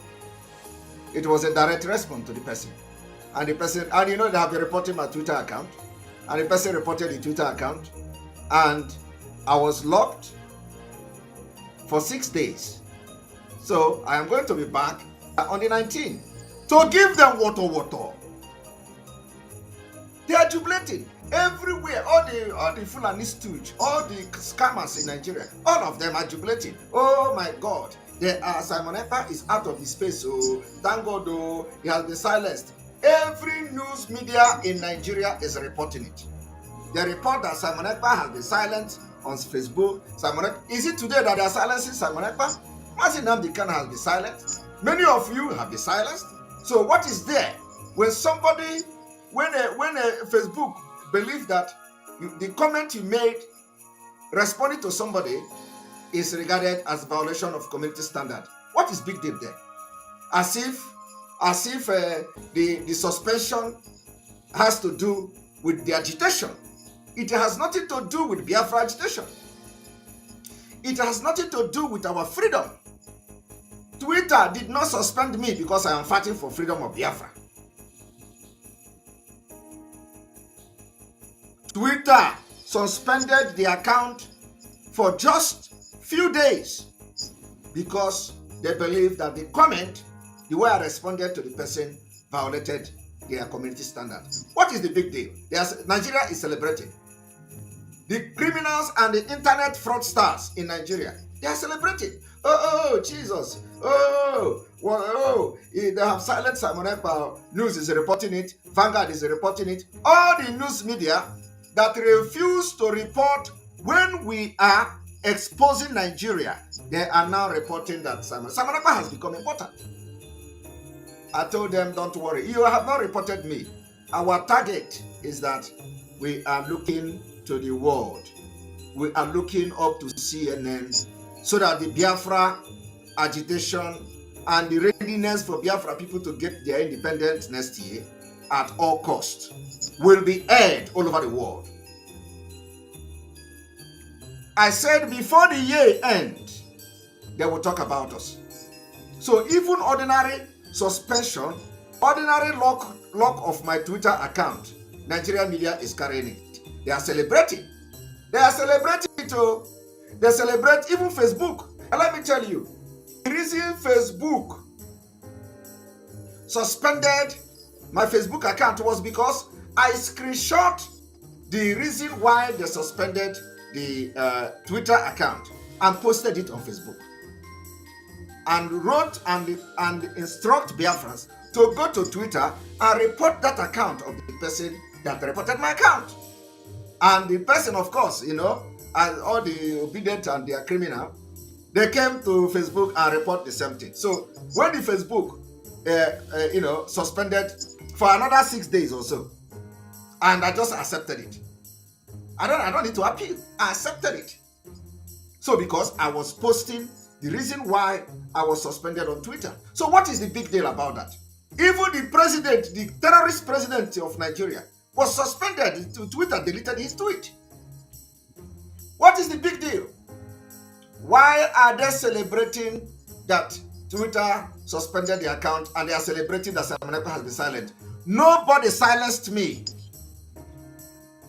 it was a direct response to the person. And the person, and you know, they have been reporting my Twitter account. And the person reported the Twitter account. And I was locked for 6 days. So I am going to be back on the 19th to give them water. They are jubilating everywhere. All the Fulani stooge, all the scammers in Nigeria, all of them are jubilating. Oh my God. Simon Ekpa is out of his space. So thank God, oh, he has been silenced. Every news media in Nigeria is reporting it. They report that Simon Ekpa has been silenced on Facebook. Is it today that they are silencing Simon Ekpa? Nnamdi Kanu has been silenced. Many of you have been silenced. So what is there? When somebody, when a Facebook believes that the comment you made responding to somebody is regarded as violation of community standard, what is big deal there? As if the suspension has to do with the agitation. It has nothing to do with Biafra agitation. It has nothing to do with our freedom. Twitter did not suspend me because I am fighting for freedom of Biafra. Twitter suspended the account for just few days because they believe that the comment, the way I responded to the person, violated their community standard. What is the big deal? Nigeria is celebrating. The criminals and the internet fraudsters in Nigeria, they are celebrating. Oh, Jesus. They have silenced Simon Ekpa. News is reporting it. Vanguard is reporting it. All the news media that refuse to report when we are exposing Nigeria, they are now reporting that Simon Ekpa has become important. I told them, don't worry. You have not reported me. Our target is that we are looking to the world. We are looking up to CNN so that the Biafra agitation and the readiness for Biafra people to get their independence next year at all costs will be aired all over the world. I said before the year ends, they will talk about us. So even ordinary suspension, ordinary lock of my Twitter account, Nigerian media is carrying it. They are celebrating. They are celebrating it. They celebrate even Facebook. And let me tell you, the reason Facebook suspended my Facebook account was because I screenshot the reason why they suspended the Twitter account and posted it on Facebook. And wrote and instruct Biafrans to go to Twitter and report that account of the person that reported my account. And the person, of course, and all the obedient and their criminal, they came to Facebook and report the same thing. So when the Facebook, suspended for another 6 days or so, and I just accepted it. I don't need to appeal. I accepted it. So because I was posting the reason why I was suspended on Twitter. So what is the big deal about that? Even the president, the terrorist president of Nigeria, was suspended. Twitter deleted his tweet. What is the big deal? Why are they celebrating that Twitter suspended the account and they are celebrating that Simon Ekpa has been silent? Nobody silenced me.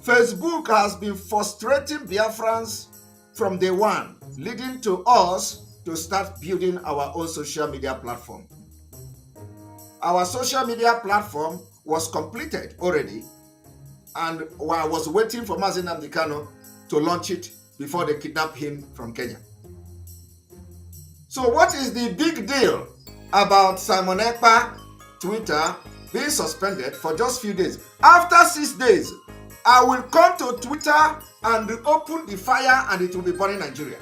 Facebook has been frustrating Biafrans from day one, leading to us to start building our own social media platform. Our social media platform was completed already, and I was waiting for Mazi Nnamdi Kanu to launch it before they kidnapped him from Kenya. So what is the big deal about Simon Ekpa Twitter being suspended for just few days? After 6 days, I will come to Twitter and open the fire and it will be burning Nigeria.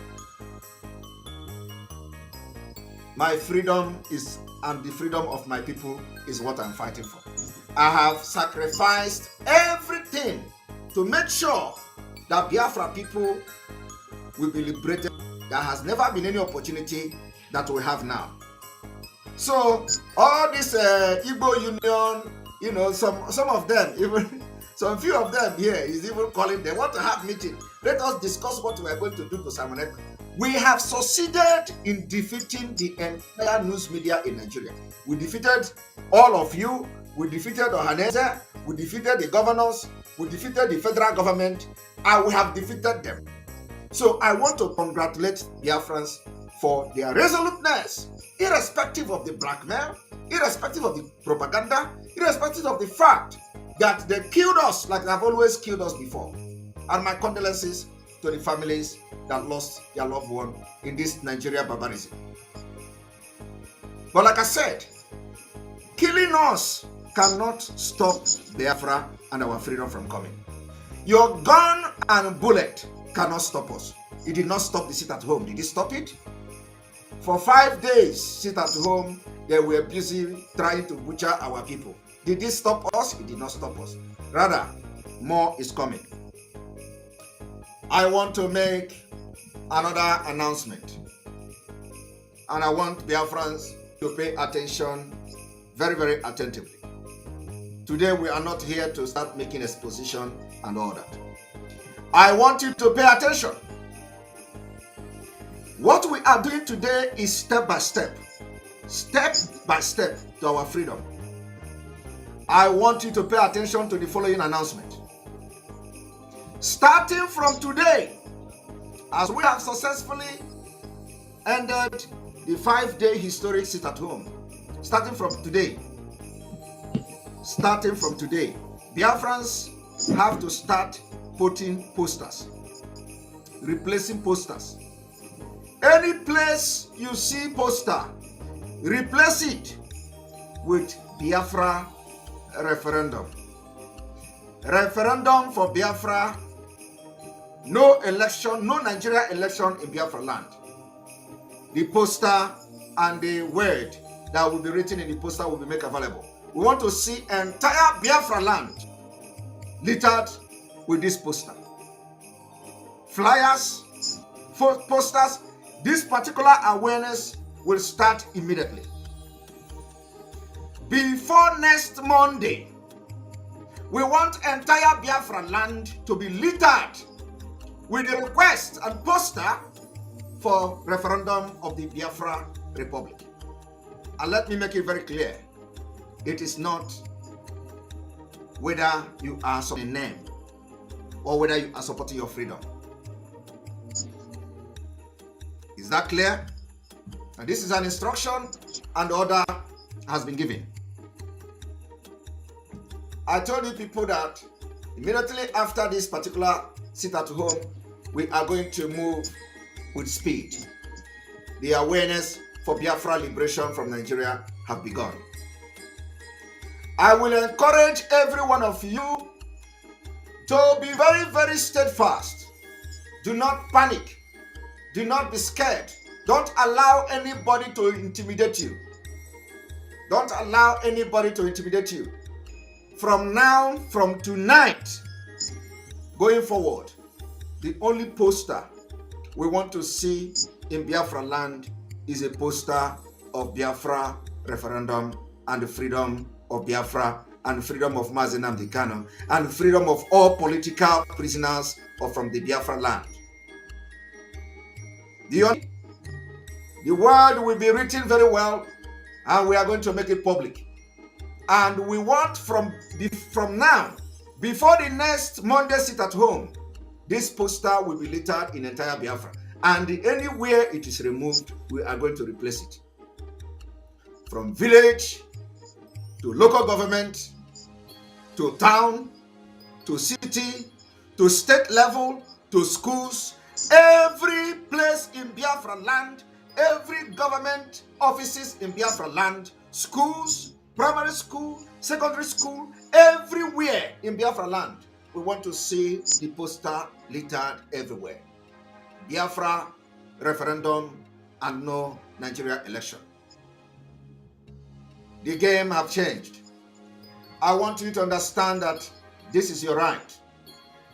My freedom is, and the freedom of my people is what I'm fighting for. I have sacrificed everything to make sure that Biafra people will be liberated. There has never been any opportunity that we have now. So all this Igbo Union, some of them, even some few of them here is even calling, they want to have meeting. Let us discuss what we are going to do to Simon Ekpa. We have succeeded in defeating the entire news media in Nigeria. We defeated all of you. We defeated Ohaneze. We defeated the governors. We defeated the federal government. And we have defeated them. So I want to congratulate Biafrans for their resoluteness, irrespective of the blackmail, irrespective of the propaganda, irrespective of the fact that they killed us like they have always killed us before. And my condolences to the families that lost their loved one in this Nigeria barbarism. But like I said, killing us cannot stop Biafra and our freedom from coming. Your gun and bullet cannot stop us. It did not stop the sit at home. Did it stop it? For 5 days, sit at home, they were busy trying to butcher our people. Did it stop us? It did not stop us. Rather, more is coming. I want to make another announcement. And I want Biafrans to pay attention very, very attentively. Today, we are not here to start making exposition and all that. I want you to pay attention. What we are doing today is step by step to our freedom. I want you to pay attention to the following announcement. Starting from today, as we have successfully ended the 5-day historic sit at home, starting from today, Biafrans have to start putting posters, replacing posters. Any place you see poster, replace it with Biafra referendum. Referendum for Biafra. No election, no Nigeria election in Biafra land. The poster and the word that will be written in the poster will be made available. We want to see entire Biafra land littered with this poster. Flyers, posters. This particular awareness will start immediately. Before next Monday, we want entire Biafra land to be littered with the request and poster for referendum of the Biafra Republic. And let me make it very clear, it is not whether you are supporting a name or whether you are supporting your freedom. Is that clear? And this is an instruction and order has been given. I told you people that immediately after this particular sit at home, we are going to move with speed. The awareness for Biafra liberation from Nigeria have begun. I will encourage every one of you to be very, very steadfast. Do not panic. Do not be scared. Don't allow anybody to intimidate you. Don't allow anybody to intimidate you. From now, from tonight, going forward, the only poster we want to see in Biafra land is a poster of Biafra referendum and the freedom of Biafra and freedom of Mazi Nnamdi Kanu and freedom of all political prisoners from the Biafra land. The word will be written very well and we are going to make it public. And we want from now, before the next Monday sit at home, this poster will be littered in entire Biafra. And anywhere it is removed, we are going to replace it. From village to local government, to town, to city, to state level, to schools, every place in Biafra land, every government offices in Biafra land, schools, primary school, secondary school, everywhere in Biafra land, we want to see the poster littered everywhere. Biafra referendum and no Nigeria election. The game have changed. I want you to understand that this is your right.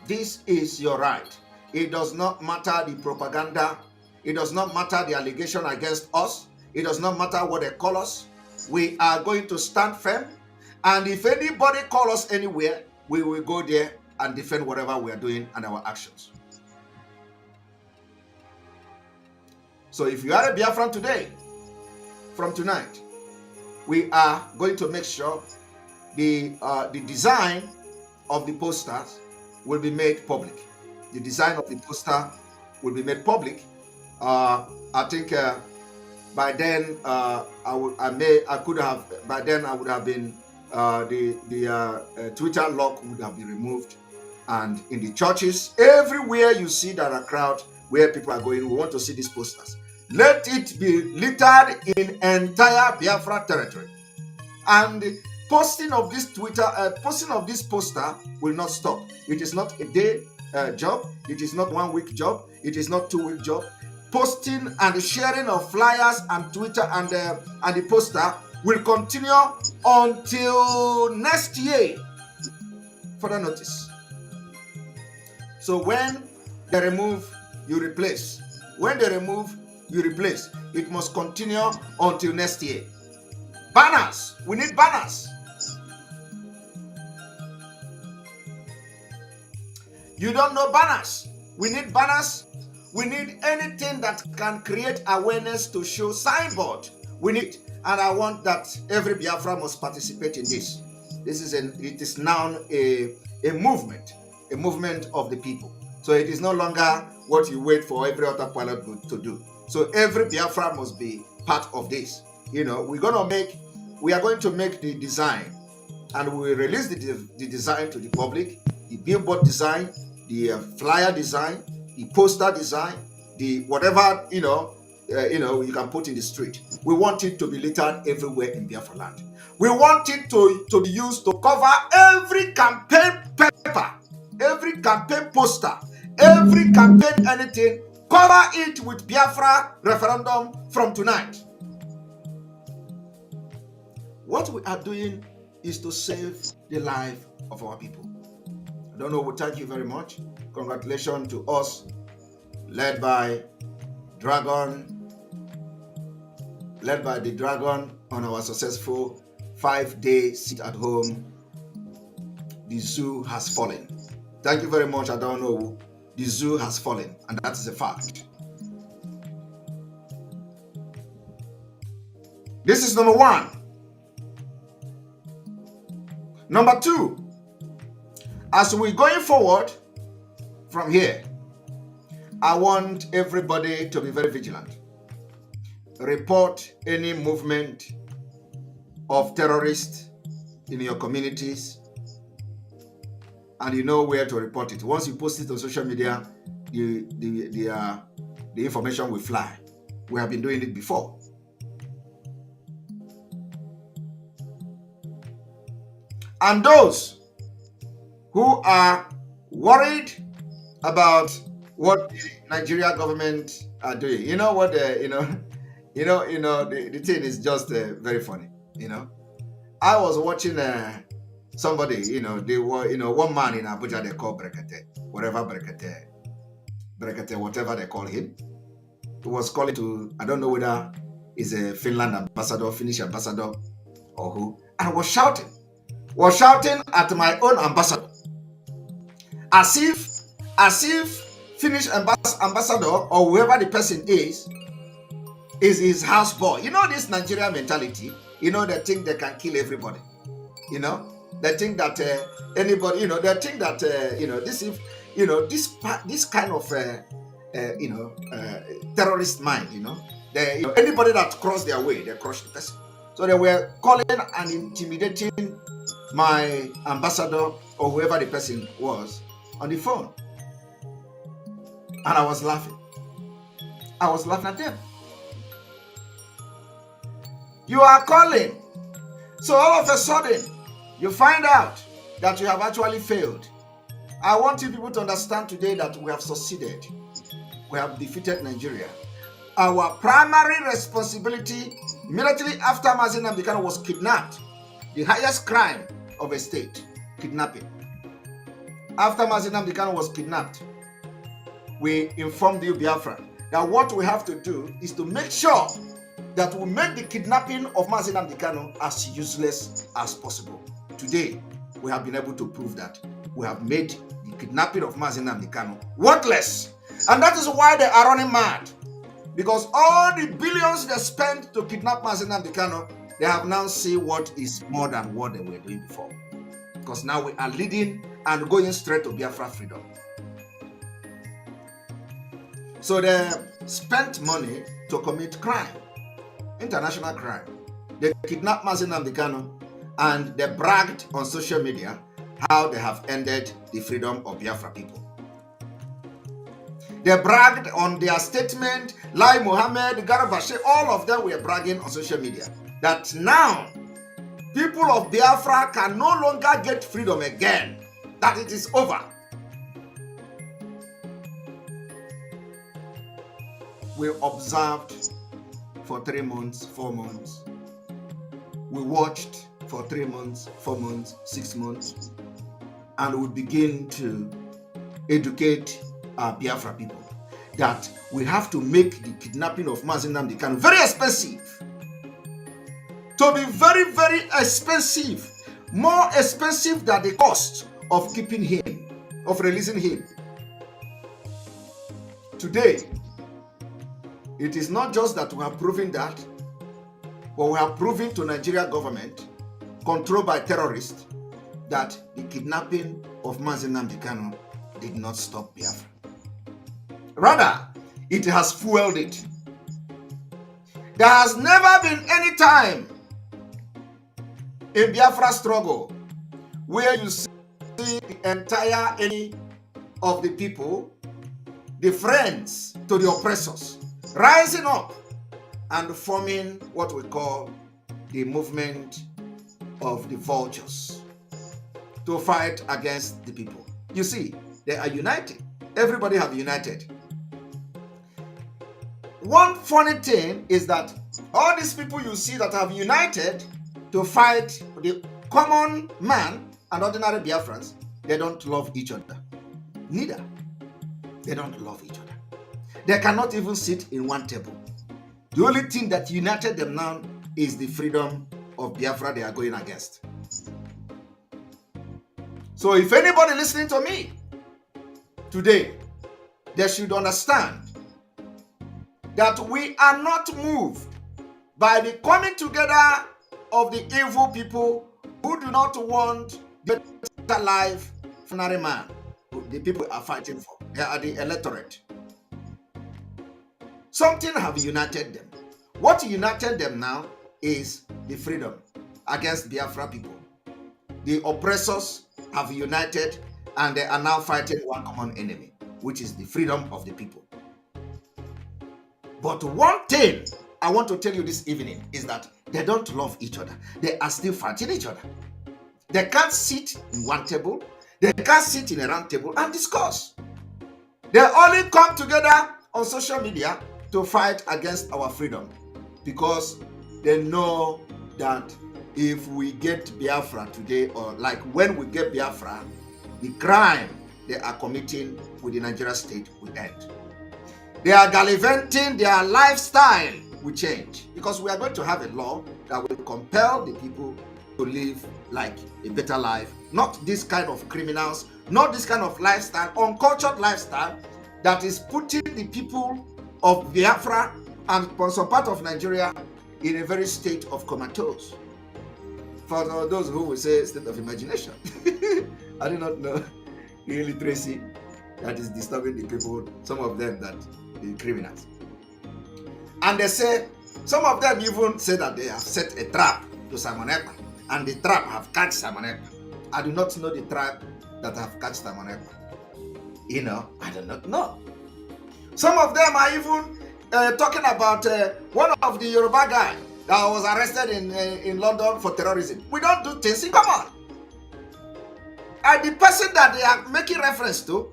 This is your right. It does not matter the propaganda. It does not matter the allegation against us. It does not matter what they call us. We are going to stand firm. And if anybody calls us anywhere, we will go there and defend whatever we are doing and our actions. So if you are a Biafran today, from tonight, we are going to make sure the design of the posters will be made public. The design of the poster will be made public. I think by then I would have been the Twitter lock would have been removed, and in the churches, everywhere you see that a crowd where people are going, we want to see these posters. Let it be littered in entire Biafra territory, and posting of this poster will not stop. It is not a day job. It is not 1 week job. It is not 2 week job. Posting and sharing of flyers and Twitter and the poster will continue until next year. Further notice. So when they remove, you replace. When they remove, you replace. It must continue until next year. Banners. We need banners. You don't know banners. We need banners. We need anything that can create awareness to show signboard. We need, and I want that every Biafra must participate in this. It is now a movement of the people. So it is no longer what you wait for every other pilot to do. So every Biafra must be part of this. You know, we are going to make the design, and we will release the design to the public, the billboard design, the flyer design, the poster design, the whatever, you can put in the street. We want it to be littered everywhere in Biafraland. We want it to be used to cover every campaign paper, every campaign poster, every campaign anything. Cover it with Biafra referendum from tonight. What we are doing is to save the life of our people. I don't know. Well, thank you very much. Congratulations to us, led by the Dragon on our successful 5-day sit at home. The zoo has fallen. Thank you very much. I don't know. The zoo has fallen, and that is a fact. This is number one. Number two, as we're going forward from here, I want everybody to be very vigilant. Report any movement of terrorists in your communities, and you know where to report it. Once you post it on social media, the information will fly. We have been doing it before. And those who are worried about what the Nigeria government are doing, you know what? The thing is just very funny. I was watching somebody. They were one man in Abuja they call Brekete, whatever they call him. He was calling to, I don't know whether he's a Finland ambassador, Finnish ambassador, or who, and was shouting at my own ambassador, as if Finnish ambassador or whoever the person is his houseboy. This Nigeria mentality. They think they can kill everybody. They think that anybody. They think that this kind of terrorist mind. Anybody that cross their way, they crush the person. So they were calling and intimidating my ambassador or whoever the person was on the phone, and I was laughing at them. You are calling, so all of a sudden you find out that you have actually failed. I want you people to understand today that we have succeeded. We have defeated Nigeria. Our primary responsibility immediately after Mazi Nnamdi Kanu was kidnapped, the highest crime of a state, kidnapping. After Mazi Nnamdi Kanu was kidnapped, we informed you, Biafra, that what we have to do is to make sure that we make the kidnapping of Mazi Nnamdi Kanu as useless as possible. Today, we have been able to prove that. We have made the kidnapping of Mazi Nnamdi Kanu worthless. And that is why they are running mad. Because all the billions they spent to kidnap Mazi Nnamdi Kanu, they have now seen what is more than what they were doing before. Because now we are leading and going straight to Biafra freedom. So they spent money to commit crime, international crime. They kidnapped Mazi Nnamdi Kanu and they bragged on social media how they have ended the freedom of Biafra people. They bragged on their statement, Lai Mohammed, Garabashe, all of them were bragging on social media that now people of Biafra can no longer get freedom again, that it is over. We observed for 3 months, 4 months. We watched for 3 months, 4 months, 6 months, and we begin to educate our Biafra people that we have to make the kidnapping of Mazi Nnamdi Kanu very expensive. To be very, very expensive. More expensive than the cost of keeping him, of releasing him. Today, it is not just that we have proven that, but we have proven to Nigeria government, controlled by terrorists, that the kidnapping of Mazi Nnamdi Kanu did not stop Biafra. Rather, it has fueled it. There has never been any time in Biafra struggle where you see the entire enemy of the people, the friends to the oppressors, rising up and forming what we call the movement of the vultures to fight against the people. You see, they are united. Everybody have united. One funny thing is that all these people you see that have united to fight the common man and ordinary Biafrans, they don't love each other. Neither. They don't love each other. They cannot even sit in one table. The only thing that united them now is the freedom of Biafra they are going against. So if anybody listening to me today, they should understand that we are not moved by the coming together of the evil people who do not want better life for ordinary man. The people are fighting for. They are the electorate. Something have united them. What united them now is the freedom against Biafra people. The oppressors have united and they are now fighting one common enemy, which is the freedom of the people. But one thing I want to tell you this evening is that they don't love each other. They are still fighting each other. They can't sit in one table. They can't sit in a round table and discuss. They only come together on social media to fight against our freedom because they know that if we get Biafra today, or like when we get Biafra, the crime they are committing with the Nigeria state will end. They are gallivanting, their lifestyle will change because we are going to have a law that will compel the people to live like a better life. Not this kind of criminals, not this kind of lifestyle, uncultured lifestyle that is putting the people of Biafra and some part of Nigeria in a very state of comatose. For those who will say state of imagination, I do not know the illiteracy that is disturbing the people, some of them that the criminals. And they say, some of them even say that they have set a trap to Simon Ekpa, and the trap have catch Simon Ekpa. I do not know the trap that have catch Simon Ekpa. You know, I do not know. Some of them are even talking about one of the Yoruba guy that was arrested in London for terrorism. We don't do things in common. And the person that they are making reference to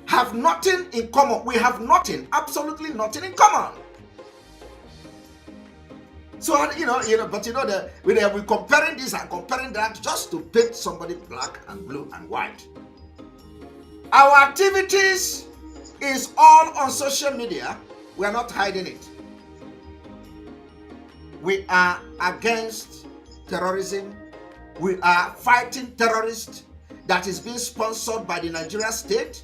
have nothing in common. We have nothing, absolutely nothing in common. So, but we're comparing this and comparing that just to paint somebody black and blue and white. Our activities is all on social media. We are not hiding it. We are against terrorism. We are fighting terrorists that is being sponsored by the Nigeria state,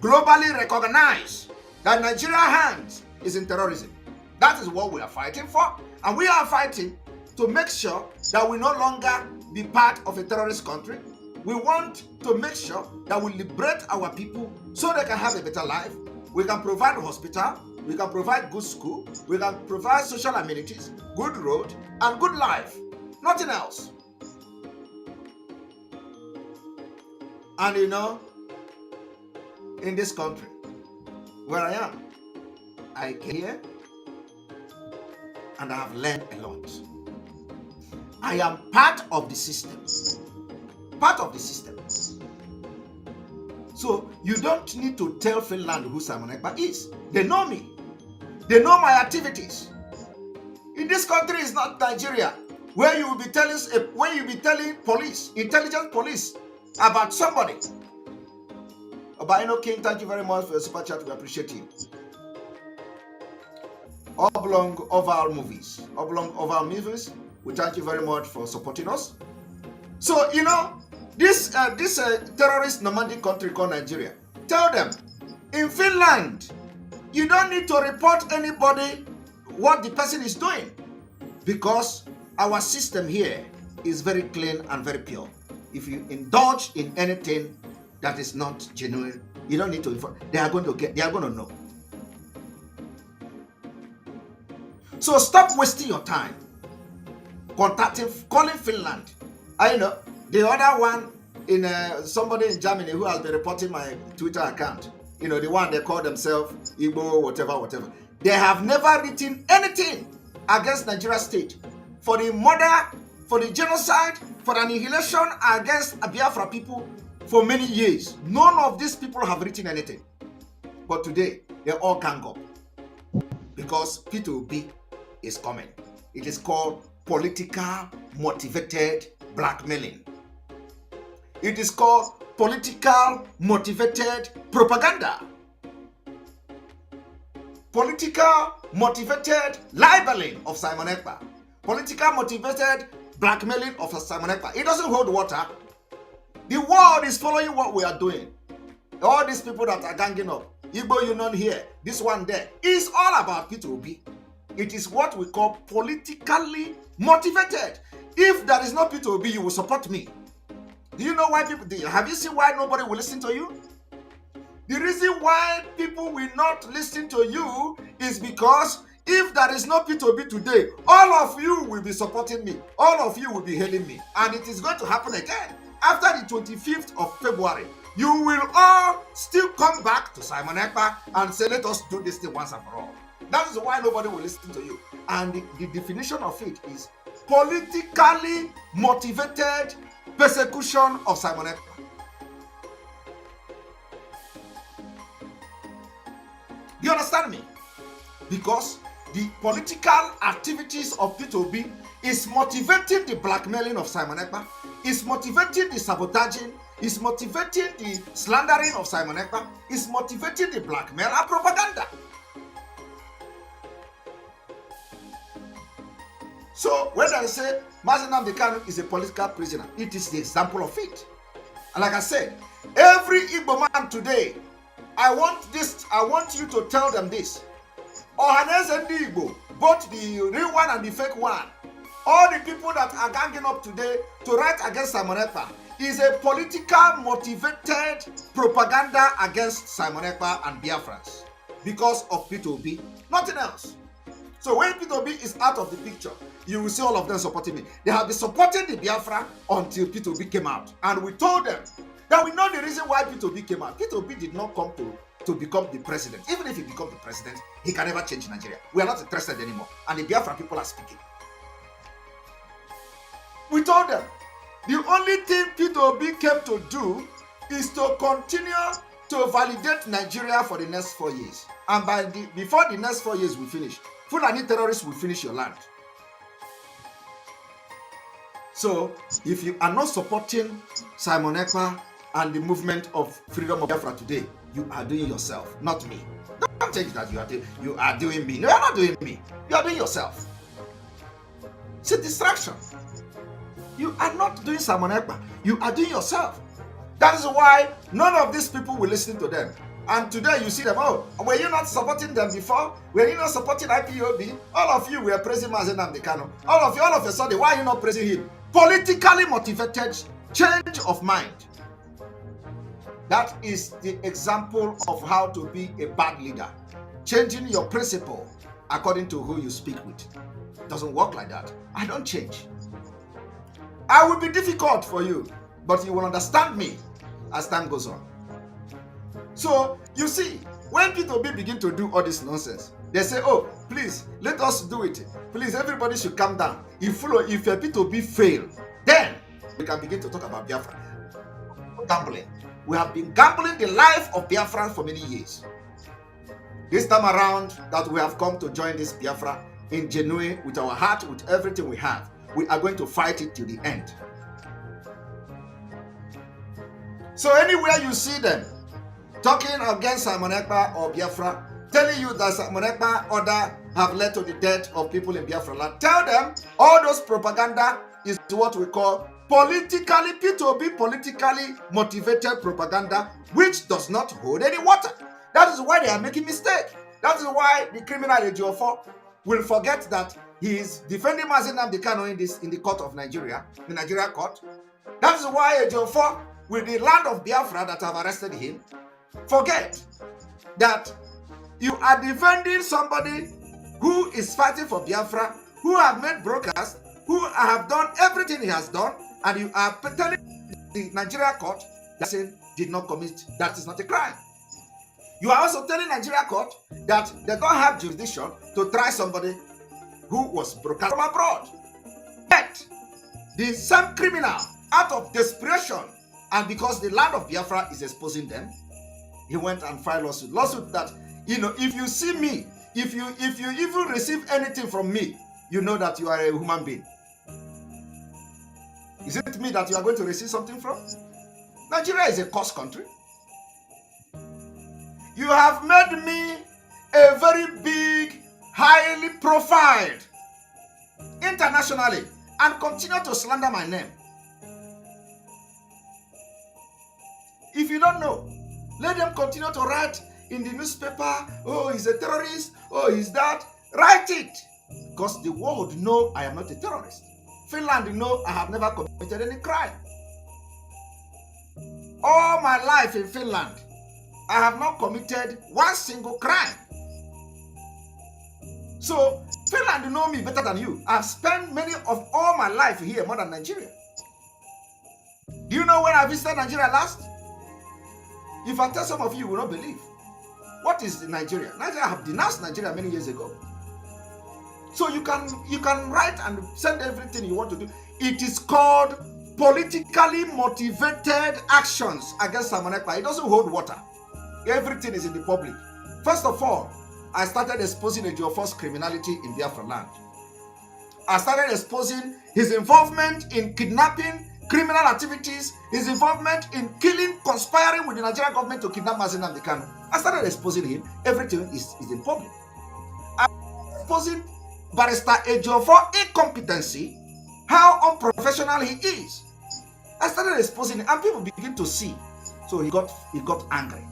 globally recognized that Nigeria's hand is in terrorism. That is what we are fighting for. And we are fighting to make sure that we no longer be part of a terrorist country. We want to make sure that we liberate our people so they can have a better life. We can provide hospital, we can provide good school, we can provide social amenities, good road, and good life. Nothing else. And in this country, where I am, I came here and I have learned a lot. I am part of the system. Part of the system. So you don't need to tell Finland who Simon Ekpa is. They know me. They know my activities. In this country is not Nigeria, where you will be telling police, intelligence police, about somebody. Obaino King, thank you very much for your super chat. We appreciate you. Oblong Oval Movies. Oblong Oval Movies, we thank you very much for supporting us. So, this terrorist nomadic country called Nigeria, tell them, in Finland, You don't need to report anybody what the person is doing, because our system here is very clean and very pure. If you indulge in anything that is not genuine, you don't need to inform. They are going to know. So stop wasting your time calling Finland. I know the other one in somebody in Germany who has been reporting my Twitter account. You know, the one they call themselves Igbo, whatever. They have never written anything against Nigeria state for the murder, for the genocide, for the annihilation against Biafra people for many years. None of these people have written anything. But today, they all gang up because P2B is coming. It is called political motivated blackmailing. It is called political motivated propaganda. Political motivated libeling of Simon Ekpa. Political motivated blackmailing of Simon Ekpa. It doesn't hold water. The world is following what we are doing. All these people that are ganging up, Igbo Union here, this one there, is all about P2B. It is what we call politically motivated. If there is no P2B, you will support me. Do you know why people do? Have you seen why nobody will listen to you? The reason why people will not listen to you is because if there is no P2B today, all of you will be supporting me. All of you will be hailing me. And it is going to happen again. After the 25th of February, you will all still come back to Simon Ekpa and say, let us do this thing once and for all. That is why nobody will listen to you. And the definition of it is politically motivated persecution of Simon Ekpa. Do you understand me? Because the political activities of P2B is motivating the blackmailing of Simon Ekpa, is motivating the sabotaging, is motivating the slandering of Simon Ekpa, is motivating the blackmail and propaganda. So when I say Mazi Nnamdi Kanu is a political prisoner, it is the example of it. And like I said, every Igbo man today, I want you to tell them this. Ohanes and the Igbo, both the real one and the fake one, all the people that are ganging up today to write against Simon Ekpa is a political motivated propaganda against Simon Ekpa and Biafrans because of P2B, nothing else. So when P2B is out of the picture, you will see all of them supporting me. They have been supporting the Biafra until P2B came out. And we told them that we know the reason why P2B came out. P2B did not come to become the president. Even if he becomes the president, he can never change Nigeria. We are not interested anymore. And the Biafra people are speaking. We told them the only thing P2B came to do is to continue to validate Nigeria for the next 4 years. And before the next 4 years we finish, Fulani terrorists will finish your land. So, if you are not supporting Simon Ekpa and the movement of freedom of Biafra today, you are doing yourself, not me. Don't think that you are doing me. No, you are not doing me. You are doing yourself. It's a distraction. You are not doing Simon Ekpa. You are doing yourself. That is why none of these people will listen to them. And today you see them, oh, were you not supporting them before? Were you not supporting IPOB? All of you were praising Mazi Nnamdi Kanu. All of a sudden, why are you not praising him? Politically motivated change of mind. That is the example of how to be a bad leader. Changing your principle according to who you speak with. It doesn't work like that. I don't change. I will be difficult for you, but you will understand me as time goes on. So, you see, when P2B begin to do all this nonsense, they say, oh, please, let us do it. Please, everybody should calm down. If a P2B fail, then we can begin to talk about Biafra. Gambling. We have been gambling the life of Biafra for many years. This time around that we have come to join this Biafra in genuine, with our heart, with everything we have, we are going to fight it till the end. So anywhere you see them talking against Simon Ekpa or Biafra, telling you that Simon Ekpa order have led to the death of people in Biafraland, tell them all those propaganda is what we call politically P2B, politically motivated propaganda, which does not hold any water. That is why they are making mistake. That is why the criminal Ejiofor will forget that he is defending Mazi Nnamdi Kanu in the court of Nigeria, the Nigeria court. That is why Ejiofor, with the land of Biafra that have arrested him, forget that you are defending somebody who is fighting for Biafra, who have made broadcasts, who have done everything he has done, and you are telling the Nigeria court that sin did not commit, that is not a crime. You are also telling Nigeria court that they don't have jurisdiction to try somebody who was broadcast from abroad. Yet, the same criminal, out of desperation, and because the land of Biafra is exposing them, he went and filed lawsuit. Lawsuit that, if you see me, if you even receive anything from me, you know that you are a human being. Is it me that you are going to receive something from? Nigeria is a cursed country. You have made me a very big, highly profiled internationally, and continue to slander my name. If you don't know, let them continue to write in the newspaper, oh, he's a terrorist, oh, he's that. Write it, because the world know I am not a terrorist. Finland know I have never committed any crime. All my life in Finland, I have not committed one single crime. So Finland know me better than you. I've spent many of all my life here more than Nigeria. Do you know when I visited Nigeria last? If I tell some of you, you will not believe. What is Nigeria? Nigeria, I have denounced Nigeria many years ago. So you can write and send everything you want to do. It is called politically motivated actions against Simon Ekpa. It doesn't hold water. Everything is in the public. First of all, I started exposing Ejiofor's criminality in Biafraland. I started exposing his involvement in kidnapping, criminal activities, his involvement in killing, conspiring with the Nigerian government to kidnap Mazi Nnamdi Kanu. I started exposing him. Everything is in public. I started exposing Barrister Ejiofor's incompetency, how unprofessional he is. I started exposing him, and people begin to see. So he got angry.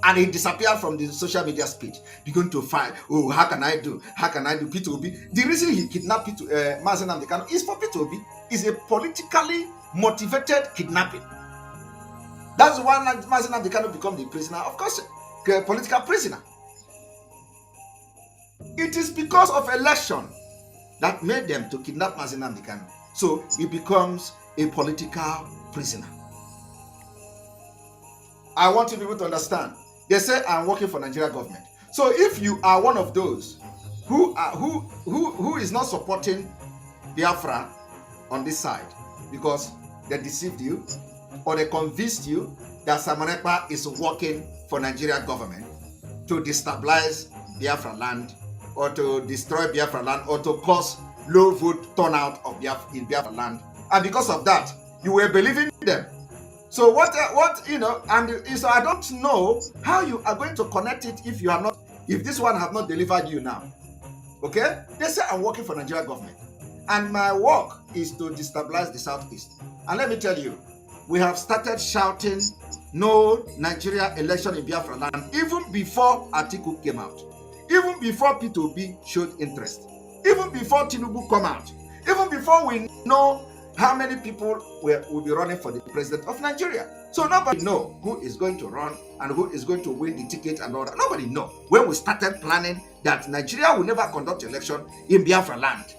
And he disappeared from the social media speech, began to fight. Oh, how can I do? How can I do? Peter Obi. The reason he kidnapped Mazi Nnamdi Kanu is for Peter Obi. Is a politically motivated kidnapping. That's why Mazi Nnamdi Kanu become the prisoner. Of course, a political prisoner. It is because of election that made them to kidnap Mazi Nnamdi Kanu. So he becomes a political prisoner. I want you people to understand. They say I'm working for Nigeria government. So if you are one of those who is not supporting Biafra on this side because they deceived you or they convinced you that Simon Ekpa is working for Nigeria government to destabilize Biafraland or to destroy Biafraland or to cause low vote turnout of in Biafraland, and because of that you were believing them. So what and so I don't know how you are going to connect it if this one have not delivered you now. Okay? They say I'm working for Nigeria government. And my work is to destabilize the Southeast. And let me tell you, we have started shouting no Nigeria election in Biafra land even before Atiku came out. Even before Peter Obi showed interest. Even before Tinubu come out. Even before we know how many people will be running for the president of Nigeria. So nobody know who is going to run and who is going to win the ticket and all that. Nobody know. When we started planning that Nigeria will never conduct election in Biafra land.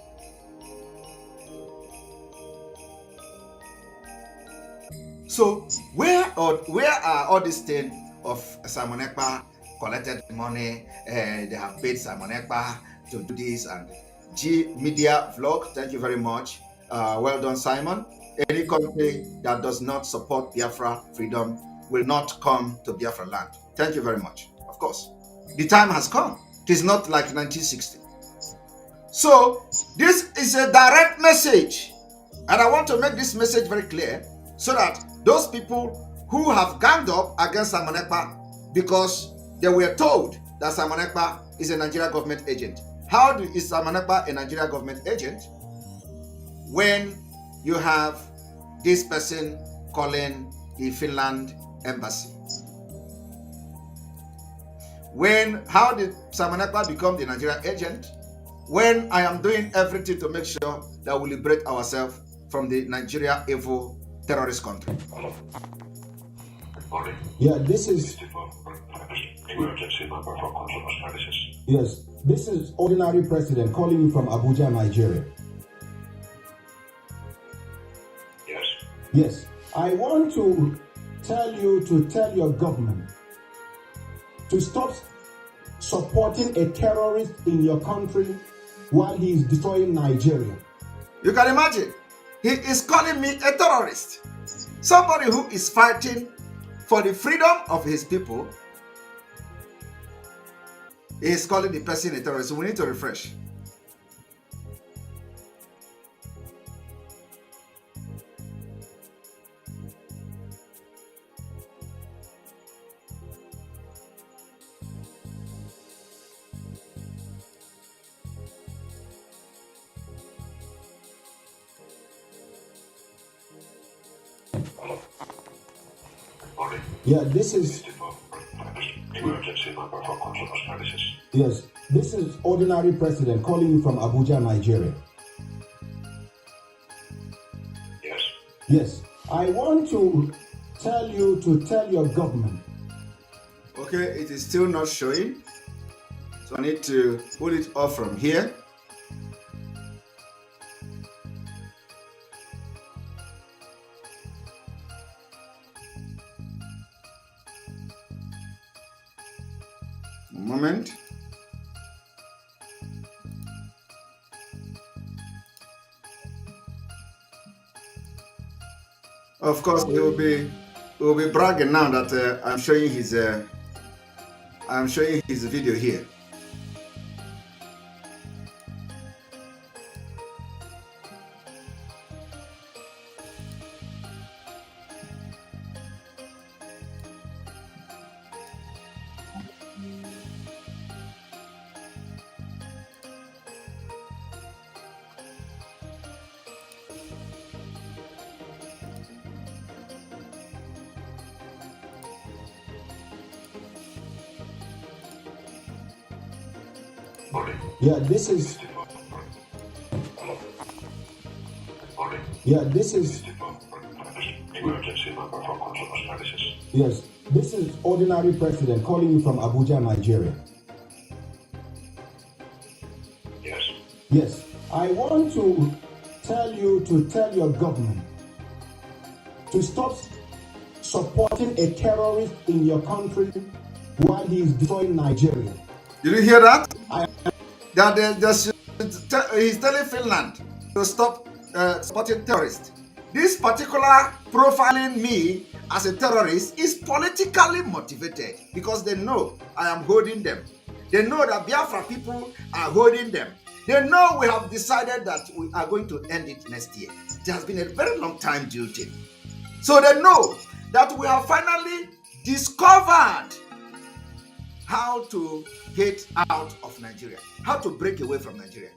So where are all these things of Simon Ekpa collected money? They have paid Simon Ekpa to do this, and G Media Vlog. Thank you very much. Well done, Simon. Any country that does not support Biafra freedom will not come to Biafra land. Thank you very much. Of course, the time has come. It is not like 1960. So this is a direct message, and I want to make this message very clear so that those people who have ganged up against Simon Ekpa because they were told that Simon Ekpa is a Nigeria government agent. How is Simon Ekpa a Nigeria government agent when you have this person calling the Finland embassy? How did Simon Ekpa become the Nigerian agent? When I am doing everything to make sure that we liberate ourselves from the Nigeria evil terrorist country. Yeah, this is. Yes, this is ordinary president calling you from Abuja, Nigeria. Yes. Yes, I want to tell you to tell your government to stop supporting a terrorist in your country while he is destroying Nigeria. You can imagine, he is calling me a terrorist. Somebody who is fighting for the freedom of his people. He is calling the person a terrorist. We need to refresh. Yeah, this is. Emergency number for consular services. Yes, this is ordinary president calling you from Abuja, Nigeria. Yes. Yes, I want to tell you to tell your government. Okay, it is still not showing. So I need to pull it off from here. Moment. Of course, he will be bragging now that I'm showing his video here. Yeah, this is. Yeah, this is. Emergency number for consular services. Yes, this is ordinary president calling you from Abuja, Nigeria. Yes. Yes, I want to tell you to tell your government to stop supporting a terrorist in your country while he is destroying Nigeria. Did you hear that? He's telling Finland to stop supporting terrorists. This particular profiling me as a terrorist is politically motivated because they know I am holding them. They know that Biafra people are holding them. They know we have decided that we are going to end it next year. It has been a very long time due to. So they know that we have finally discovered how to get out of Nigeria, how to break away from Nigeria.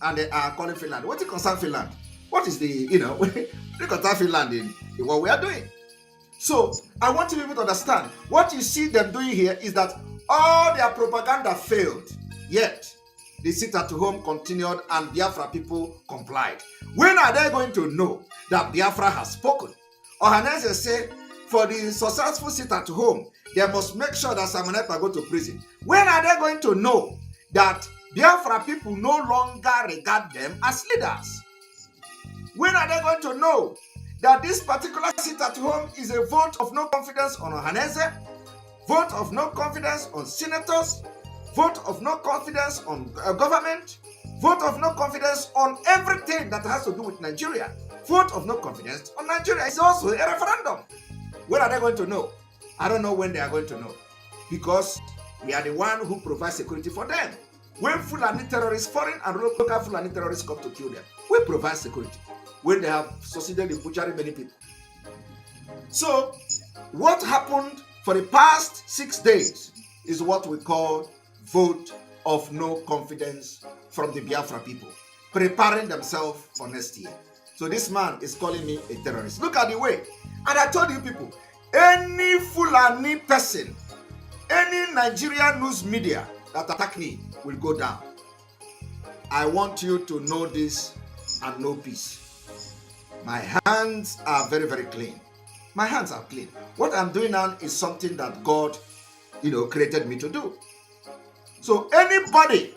And they are calling Finland. What is concern Finland? What is the, they concern Finland in what we are doing. So I want you people to understand, what you see them doing here is that all their propaganda failed, yet the sit at home continued and Biafra people complied. When are they going to know that Biafra has spoken? Ohanese say, for the successful sit at home, they must make sure that Simon Ekpa go to prison. When are they going to know that Biafra people no longer regard them as leaders? When are they going to know that this particular sit at home is a vote of no confidence on Ohanese, vote of no confidence on senators, vote of no confidence on government, vote of no confidence on everything that has to do with Nigeria, vote of no confidence on Nigeria is also a referendum. When are they going to know? I don't know when they are going to know, because we are the one who provides security for them. When Fulani terrorists, foreign and local Fulani terrorists come to kill them, we provide security. When they have succeeded in butchering many people. So, what happened for the past 6 days is what we call vote of no confidence from the Biafra people, preparing themselves for next year. So this man is calling me a terrorist. Look at the way. And I told you people, any Fulani person Any Nigerian news media that attack me will go down. I want you to know this and know peace. My hands are very, very clean. My hands are clean. What I'm doing now is something that God, created me to do. So anybody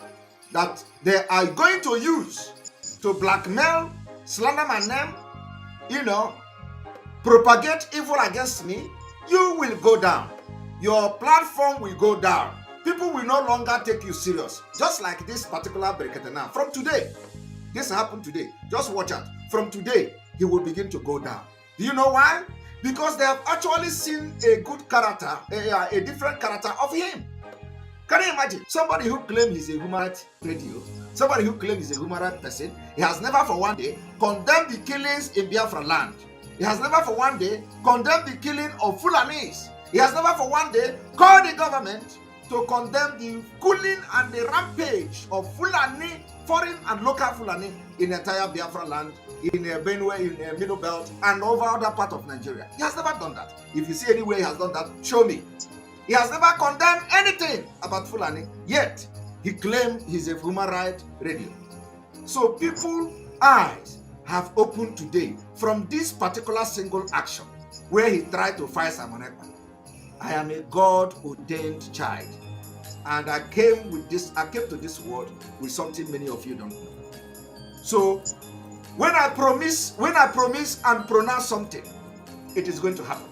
that they are going to use to blackmail, slander my name, propagate evil against me, you will go down. Your platform will go down. People will no longer take you serious. Just like this particular Berketana. From today, this happened today. Just watch out. From today, he will begin to go down. Do you know why? Because they have actually seen a good character, a different character of him. Can you imagine? Somebody who claims he's a human rights radio, somebody who claims he's a human rights person, he has never for one day condemned the killings in Biafraland. He has never for one day condemned the killing of Fulanis. He has never for one day called the government to condemn the killing and the rampage of Fulani, foreign and local Fulani in the entire Biafra land, in Benue, in the Middle Belt, and over other part of Nigeria. He has never done that. If you see anywhere he has done that, show me. He has never condemned anything about Fulani, yet he claimed he's a human rights radio. So people's eyes have opened today from this particular single action where he tried to fight Simon Ekpa. I am a God-ordained child, and I came to this world with something many of you don't know. So when I promise and pronounce something, it is going to happen.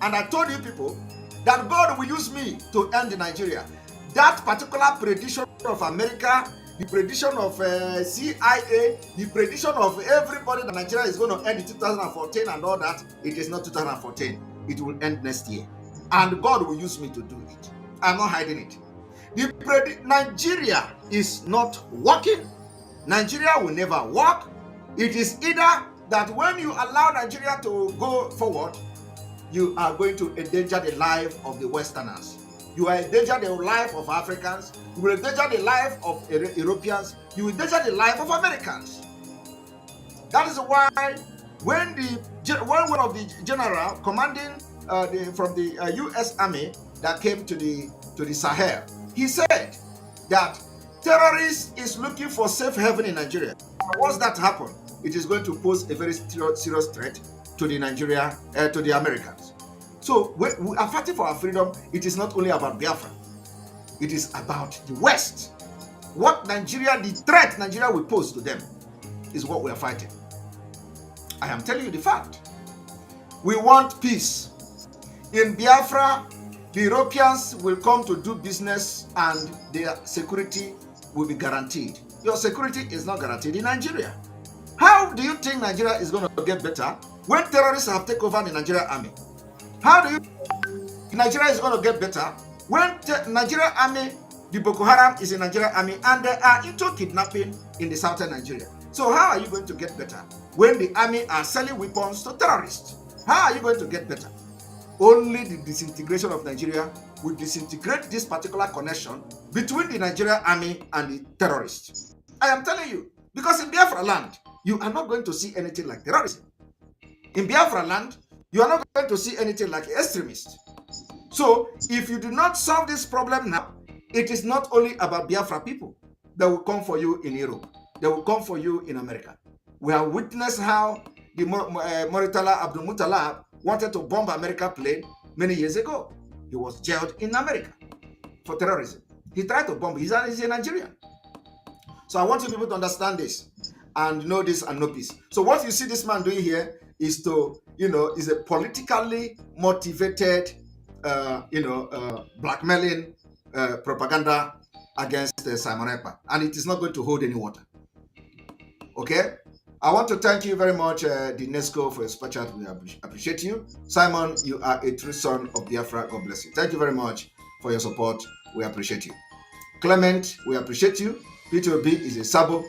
And I told you people that God will use me to end Nigeria. That particular prediction of America, the prediction of CIA, the prediction of everybody that Nigeria is going to end in 2014 and all that, it is not 2014. It will end next year. And God will use me to do it. I'm not hiding it. Nigeria is not working. Nigeria will never work. It is either that when you allow Nigeria to go forward, you are going to endanger the life of the Westerners. You will endanger the life of Africans. You will endanger the life of Europeans. You will endanger the life of Americans. That is why when one of the general commanding from the U.S. Army that came to the Sahel, he said that terrorists is looking for safe haven in Nigeria. Once that happens, it is going to pose a very serious threat to the to the Americans. So we are fighting for our freedom. It is not only about Biafra. It is about the West. What Nigeria, the threat Nigeria will pose to them is what we are fighting. I am telling you the fact. We want peace. In Biafra, the Europeans will come to do business and their security will be guaranteed. Your security is not guaranteed in Nigeria. How do you think Nigeria is going to get better when terrorists have taken over the Nigerian army? How do you think Nigeria is going to get better when Nigerian army, the Boko Haram is in Nigerian army and they are into kidnapping in the southern Nigeria? So how are you going to get better when the army are selling weapons to terrorists? How are you going to get better? Only the disintegration of Nigeria will disintegrate this particular connection between the Nigerian army and the terrorists. I am telling you, because in Biafraland, you are not going to see anything like terrorism. In Biafraland, you are not going to see anything like extremists. So, if you do not solve this problem now, it is not only about Biafra people that will come for you in Europe. They will come for you in America. We have witnessed how the Murtala Abdul Muttalib wanted to bomb America plane many years ago. He was jailed in America for terrorism. He tried to bomb. He's a Nigerian. So I want you people to understand this and know this and know peace. So what you see this man doing here is to, is a politically motivated, blackmailing propaganda against Simon Ekpa. And it is not going to hold any water. Okay? I want to thank you very much, the UNESCO, for your super chat. We appreciate you. Simon, you are a true son of Biafra. God bless you. Thank you very much for your support. We appreciate you. Clement, we appreciate you. P2B is a sabo.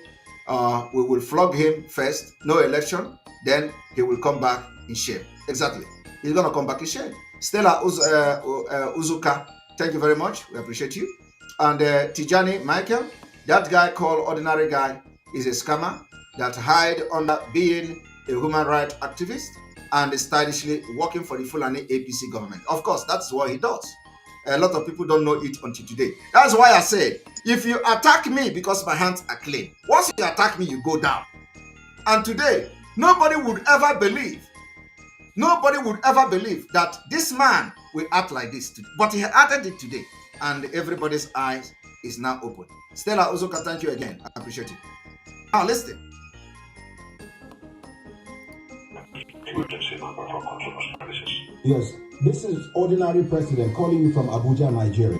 We will flog him first. No election. Then he will come back in shame. Exactly. He's going to come back in shame. Stella Uzuka, thank you very much. We appreciate you. And Tijani Michael, that guy called Ordinary Guy is a scammer that hide under being a human rights activist and stylishly working for the Fulani APC government. Of course, that's what he does. a lot of people don't know it until today. That's why I said, if you attack me because my hands are clean, once you attack me, you go down. And today, nobody would ever believe that this man will act like this. But he added it today, and everybody's eyes is now open. Stella Ozoka, thank you again. I appreciate it. Now listen. Yes, this is ordinary president calling you from Abuja, Nigeria.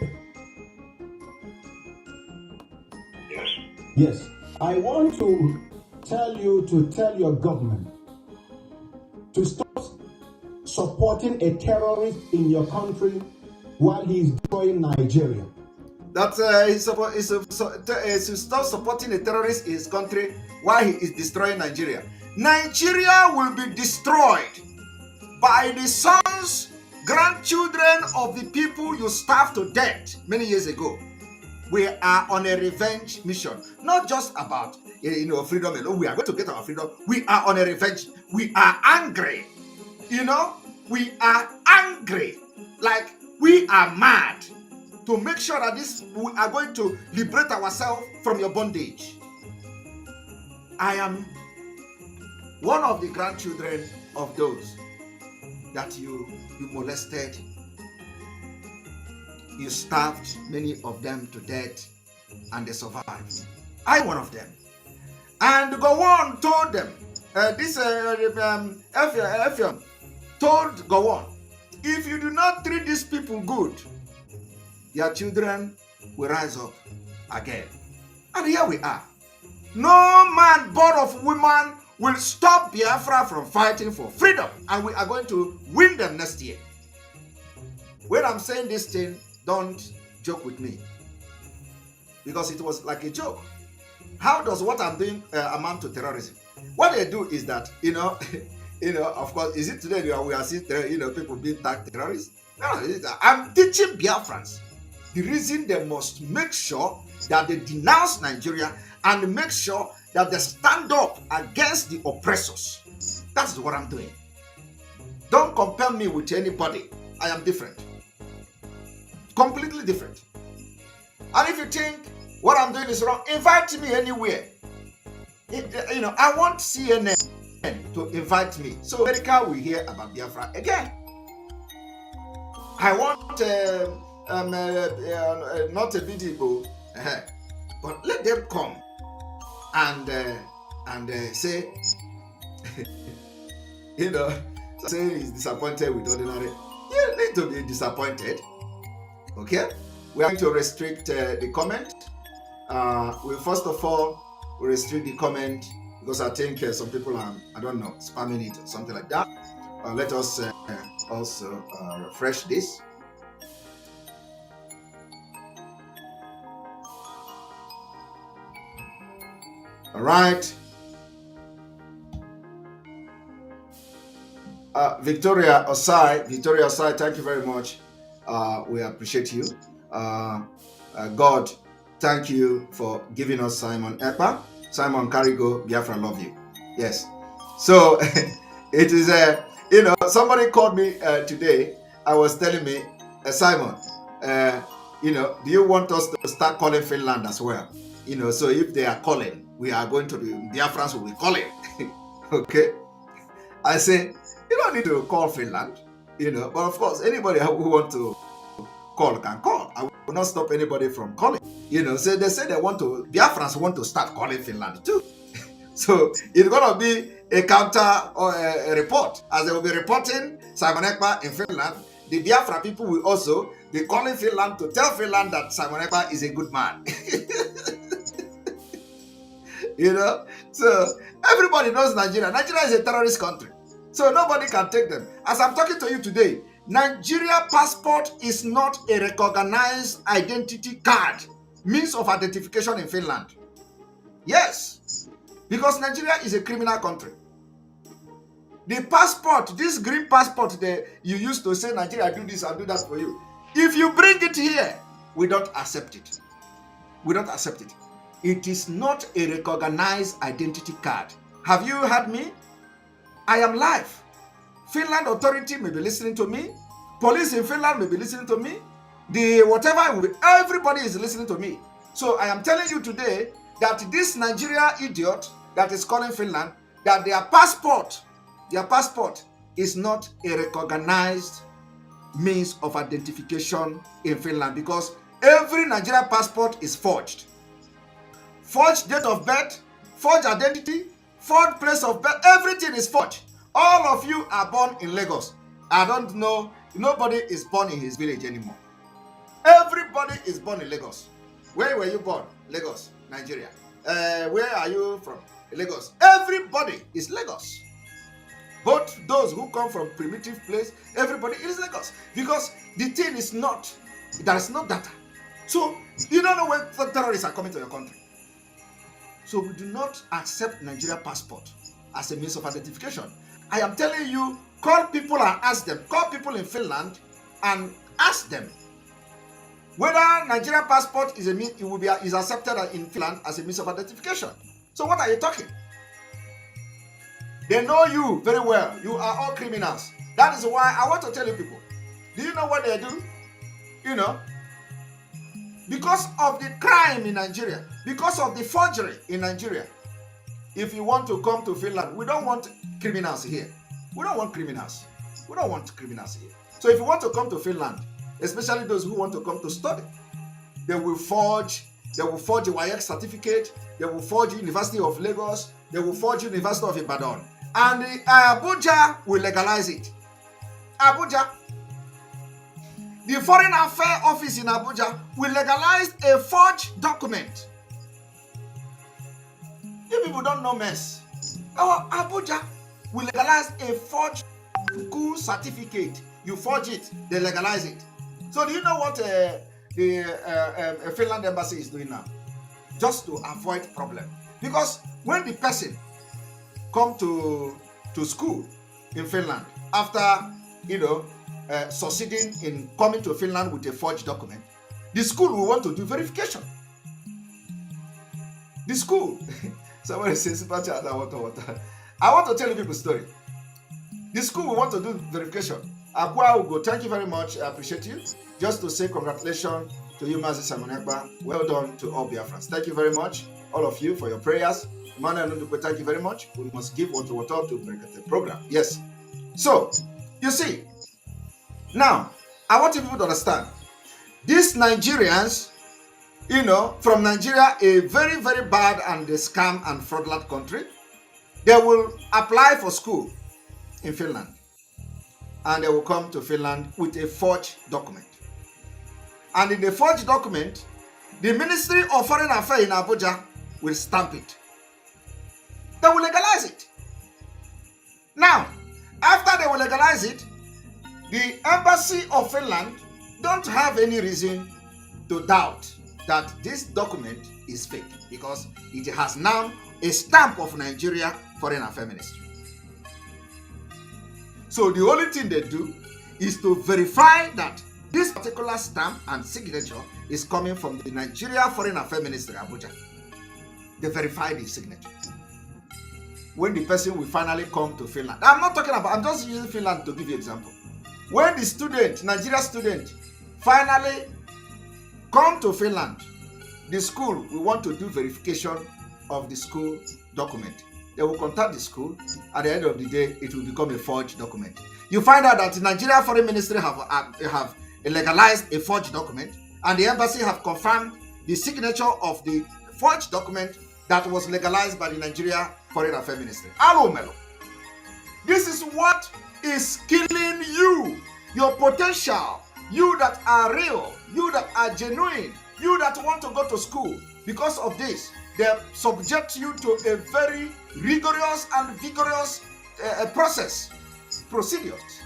Yes. Yes, I want to tell you to tell your government to stop supporting a terrorist in your country while he is destroying Nigeria. That to stop supporting a terrorist in his country while he is destroying Nigeria. Nigeria will be destroyed by the sons, grandchildren of the people you starved to death many years ago. We are on a revenge mission, not just about freedom alone. We are going to get our freedom. We are on a revenge. We are angry. We are angry, like we are mad to make sure that we are going to liberate ourselves from your bondage. I am one of the grandchildren of those that you molested. You starved many of them to death, and they survived. I'm one of them. And Gowon told them, Ephraim told Gowon, if you do not treat these people good, your children will rise up again. And here we are. No man born of woman will stop Biafra from fighting for freedom. And we are going to win them next year. When I'm saying this thing, don't joke with me. Because it was like a joke. How does what I'm doing amount to terrorism? What they do is that, of course, is it today we are seeing people being tagged terrorists? No, I'm teaching Biafrans the reason they must make sure that they denounce Nigeria and make sure that they stand up against the oppressors. That's what I'm doing. Don't compare me with anybody. I am different. Completely different. And if you think what I'm doing is wrong, invite me anywhere. I want CNN to invite me so America will hear about Biafra again. I want not a video, but let them come and say, saying he's disappointed with ordinary. You need to be disappointed. Okay, we are going to restrict the comment. We first of all restrict the comment because I think some people are, I don't know, spamming it or something like that. Let us also refresh this. All right. Victoria Osai, thank you very much. We appreciate you. God, thank you for giving us Simon Ekpa. Simon Karigo, Biafra, love you. Yes. So it is somebody called me today. I was telling me, Simon, do you want us to start calling Finland as well? So if they are calling, we are going to the Biafrans will be calling. Okay. I say, you don't need to call Finland, but of course, anybody who wants to call can call. I will not stop anybody from calling. So they say Biafrans want to start calling Finland too. So it's going to be a counter or a report. As they will be reporting Simon Ekpa in Finland, the Biafra people will also be calling Finland to tell Finland that Simon Ekpa is a good man. So everybody knows Nigeria. Nigeria is a terrorist country. So nobody can take them. As I'm talking to you today, Nigeria passport is not a recognized identity card, means of identification in Finland. Yes, because Nigeria is a criminal country. The passport, this green passport that you used to say Nigeria do this and do that for you, if you bring it here, we don't accept it. We don't accept it. It is not a recognized identity card. Have you heard me? I am live. Finland authority may be listening to me. Police in Finland may be listening to me. the whatever, everybody is listening to me. So I am telling you today that this Nigeria idiot that is calling Finland, that their passport is not a recognized means of identification in Finland, because every Nigerian passport is forged. Forged date of birth, forged identity, forged place of birth, everything is forged. All of you are born in Lagos. I don't know, nobody is born in his village anymore. Everybody is born in Lagos. Where were you born? Lagos, Nigeria. Where are you from? Lagos. Everybody is Lagos. Both those who come from primitive place, everybody is Lagos. Because the thing is not, there is no data. So you don't know when terrorists are coming to your country. So we do not accept Nigeria passport as a means of identification. I am telling you, call people and ask them. Call people in Finland and ask them whether Nigeria passport is is accepted in Finland as a means of identification. So what are you talking? They know you very well. You are all criminals. That is why I want to tell you people. Do you know what they do? You know, because of the crime in Nigeria, because of the forgery in Nigeria, if you want to come to Finland, we don't want criminals here. We don't want criminals. We don't want criminals here. So if you want to come to Finland, especially those who want to come to study, they will forge a WAEC certificate, they will forge University of Lagos, they will forge University of Ibadan, and Abuja will legalize it. Abuja. The Foreign Affairs Office in Abuja will legalize a forged document. You people don't know mess. Our Abuja will legalize a forged school certificate. You forge it, they legalize it. So do you know what the Finland embassy is doing now? Just to avoid problem. Because when the person come to school in Finland after, succeeding in coming to Finland with a forged document, the school will want to do verification. The school, somebody says, I want to tell you people a story. The school will want to do verification. Akwa Ugo, thank you very much. I appreciate you. Just to say congratulations to you, Mazi Simon Ekpa. Well done to all Biafrans. Thank you very much, all of you, for your prayers. Emmanuel Ndupe, thank you very much. We must give what to break the program. Yes. So, you see, now, I want you people to understand. These Nigerians, from Nigeria, a very, very bad and a scam and fraudulent country, they will apply for school in Finland. And they will come to Finland with a forged document. And in the forged document, the Ministry of Foreign Affairs in Abuja will stamp it. They will legalize it. Now, after they will legalize it, the Embassy of Finland don't have any reason to doubt that this document is fake, because it has now a stamp of Nigeria Foreign Affairs Ministry. So the only thing they do is to verify that this particular stamp and signature is coming from the Nigeria Foreign Affairs Ministry, Abuja. They verify the signature. When the person will finally come to Finland, I'm just using Finland to give you an example. When the student, Nigeria student, finally come to Finland, the school will want to do verification of the school document. They will contact the school. At the end of the day, it will become a forged document. You find out that the Nigeria Foreign Ministry have legalized a forged document, and the embassy have confirmed the signature of the forged document that was legalized by the Nigeria Foreign Affairs Ministry. Hello, Melo. This is what is killing you, your potential, you that are real, you that are genuine, you that want to go to school. Because of this, they subject you to a very rigorous and vigorous procedures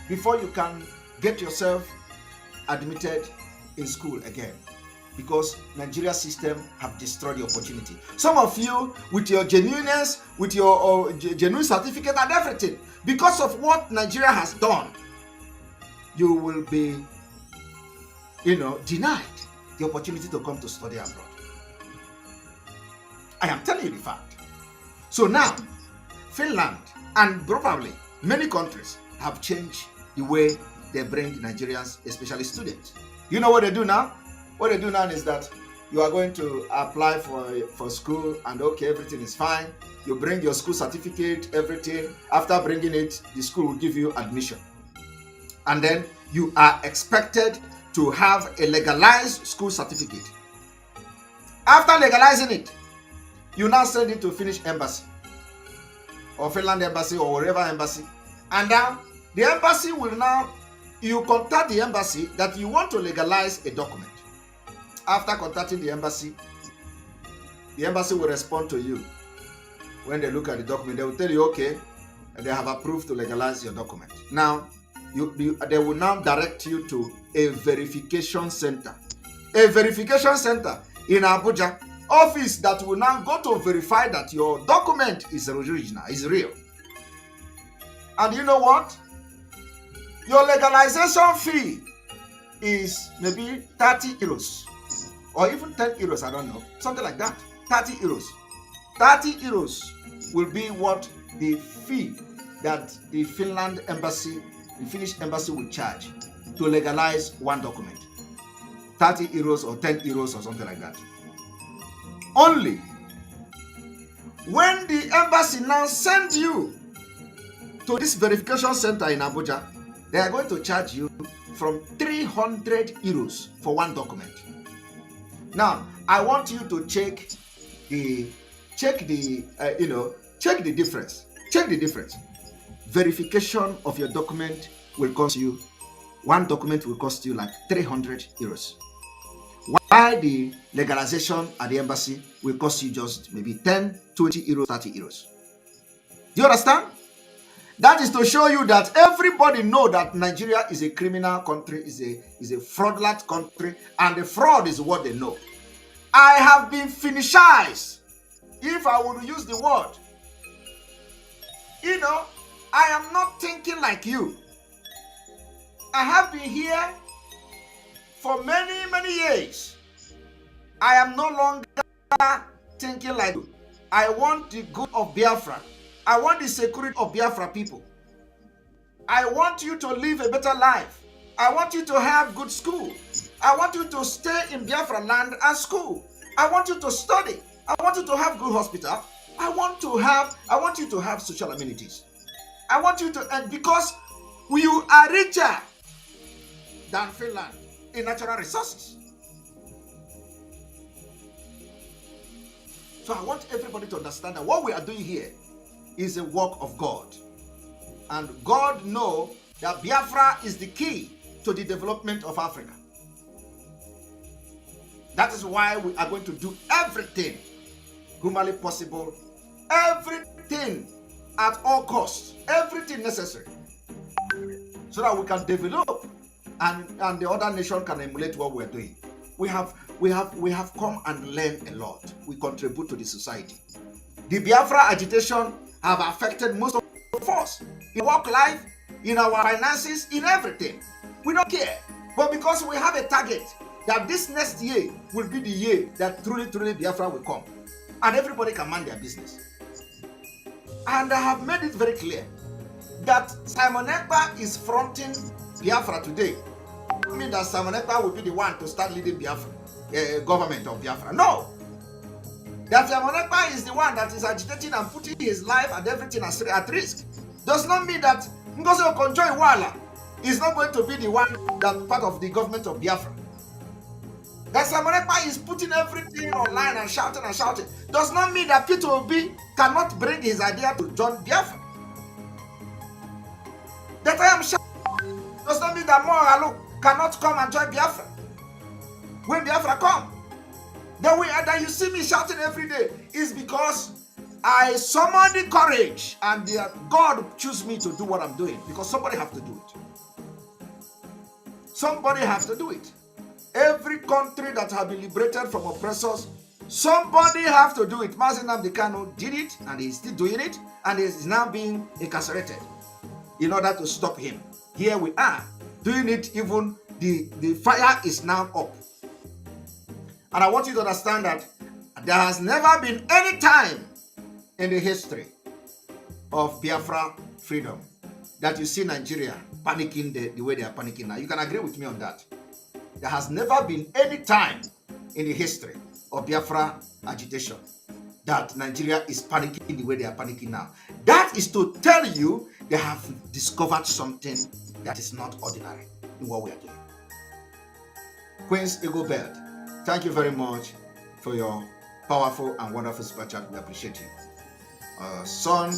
before you can get yourself admitted in school again, because Nigeria system have destroyed the opportunity. Some of you, with your genuineness, with your genuine certificate and everything, because of what Nigeria has done, you will be, denied the opportunity to come to study abroad. I am telling you the fact. So now, Finland and probably many countries have changed the way they bring Nigerians, especially students. You know what they do now? What they do now is that you are going to apply for school, and okay, everything is fine. You bring your school certificate, everything. After bringing it, the school will give you admission. And then you are expected to have a legalized school certificate. After legalizing it, you now send it to Finnish embassy or Finland embassy or wherever embassy. And now the embassy will now, you contact the embassy that you want to legalize a document. After contacting the embassy will respond to you. When they look at the document, they will tell you, okay, they have approved to legalize your document. Now, they will now direct you to a verification center. A verification center in Abuja, office that will now go to verify that your document is original, is real. And you know what? Your legalization fee is maybe 30 euros or even 10 euros, I don't know, something like that. 30 euros. 30 euros will be what the fee that the Finland embassy, the Finnish embassy will charge to legalize one document. 30 euros or 10 euros or something like that. Only when the embassy now sends you to this verification center in Abuja, they are going to charge you from 300 euros for one document. Now, I want you to check the difference. Check the difference. Verification of your document will cost you, one document will cost you like 300 euros. While the legalization at the embassy will cost you just maybe 10, 20 euros, 30 euros. Do you understand? That is to show you that everybody know that Nigeria is a criminal country, is a fraudulent country, and the fraud is what they know. I have been finishized, if I would use the word. You know, I am not thinking like you. I have been here for many, many years. I am no longer thinking like you. I want the good of Biafra. I want the security of Biafra people. I want you to live a better life. I want you to have good school. I want you to stay in Biafraland and school. I want you to study. I want you to have good hospital. I want you to have social amenities. I want you to, and because you are richer than Finland in natural resources. So I want everybody to understand that what we are doing here is a work of God. And God knows that Biafra is the key to the development of Africa. That is why we are going to do everything humanly possible, everything at all costs, everything necessary, so that we can develop and the other nation can emulate what we're doing. We have come and learned a lot. We contribute to the society. The Biafra agitation have affected most of us in work life, in our finances, in everything. We don't care. But because we have a target that this next year will be the year that truly Biafra will come, and everybody can mind their business. And I have made it very clear that Simon Ekpa is fronting Biafra today. I don't mean that Simon Ekpa will be the one to start leading Biafra, government of Biafra. No. That Simon Ekpa is the one that is agitating and putting his life and everything at risk. Does not mean that Ngozi Okonjo-Iweala is not going to be the one that part of the government of Biafra. That Simon Ekpa is putting everything online and shouting does not mean that Peter Obi cannot bring his idea to join Biafra. That I am shouting does not mean that Mohalu cannot come and join Biafra. When Biafra come, the way that you see me shouting every day is because I summoned the courage and God choose me to do what I'm doing, because somebody have to do it. Somebody has to do it. Every country that have been liberated from oppressors, somebody have to do it. Mazi Nnamdi Kanu did it, and he's still doing it, and he is now being incarcerated in order to stop him. Here we are doing it. Even the fire is now up. And I want you to understand that there has never been any time in the history of Biafra freedom that you see Nigeria panicking the way they are panicking now. You can agree with me on that. There has never been any time in the history of Biafra agitation that Nigeria is panicking the way they are panicking now. That is to tell you they have discovered something that is not ordinary in what we are doing. Queen's Eagle Belt, thank you very much for your powerful and wonderful super chat. We appreciate you. Sun,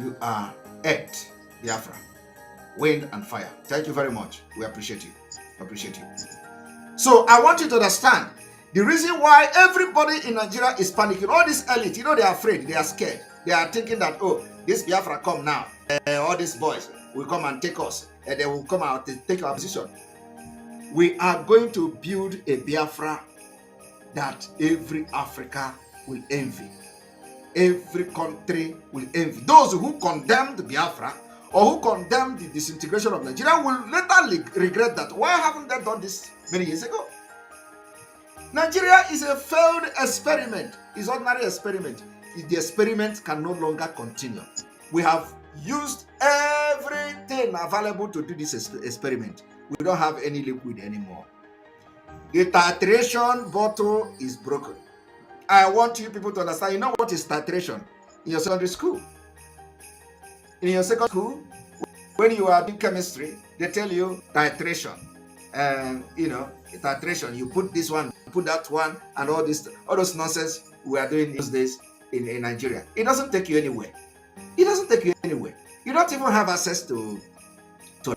you are earth, Biafra, wind and fire. Thank you very much. We appreciate you. Appreciate you. So I want you to understand the reason why everybody in Nigeria is panicking. All this elite, they are afraid, they are scared. They are thinking that, oh, this Biafra come now. All these boys will come and take us. And they will come out and take our position. We are going to build a Biafra that every Africa will envy. Every country will envy. Those who condemned Biafra or who condemned the disintegration of Nigeria will later regret that. Why haven't they done this many years ago? Nigeria is a failed experiment. It's an ordinary experiment. The experiment can no longer continue. We have used everything available to do this experiment. We don't have any liquid anymore. The titration bottle is broken. I want you people to understand, you know what is titration in your secondary school? In your secondary school, when you are doing chemistry, they tell you titration. Titration, you put this one, put that one, and all those nonsense we are doing these days in Nigeria. It doesn't take you anywhere. It doesn't take you anywhere. You don't even have access to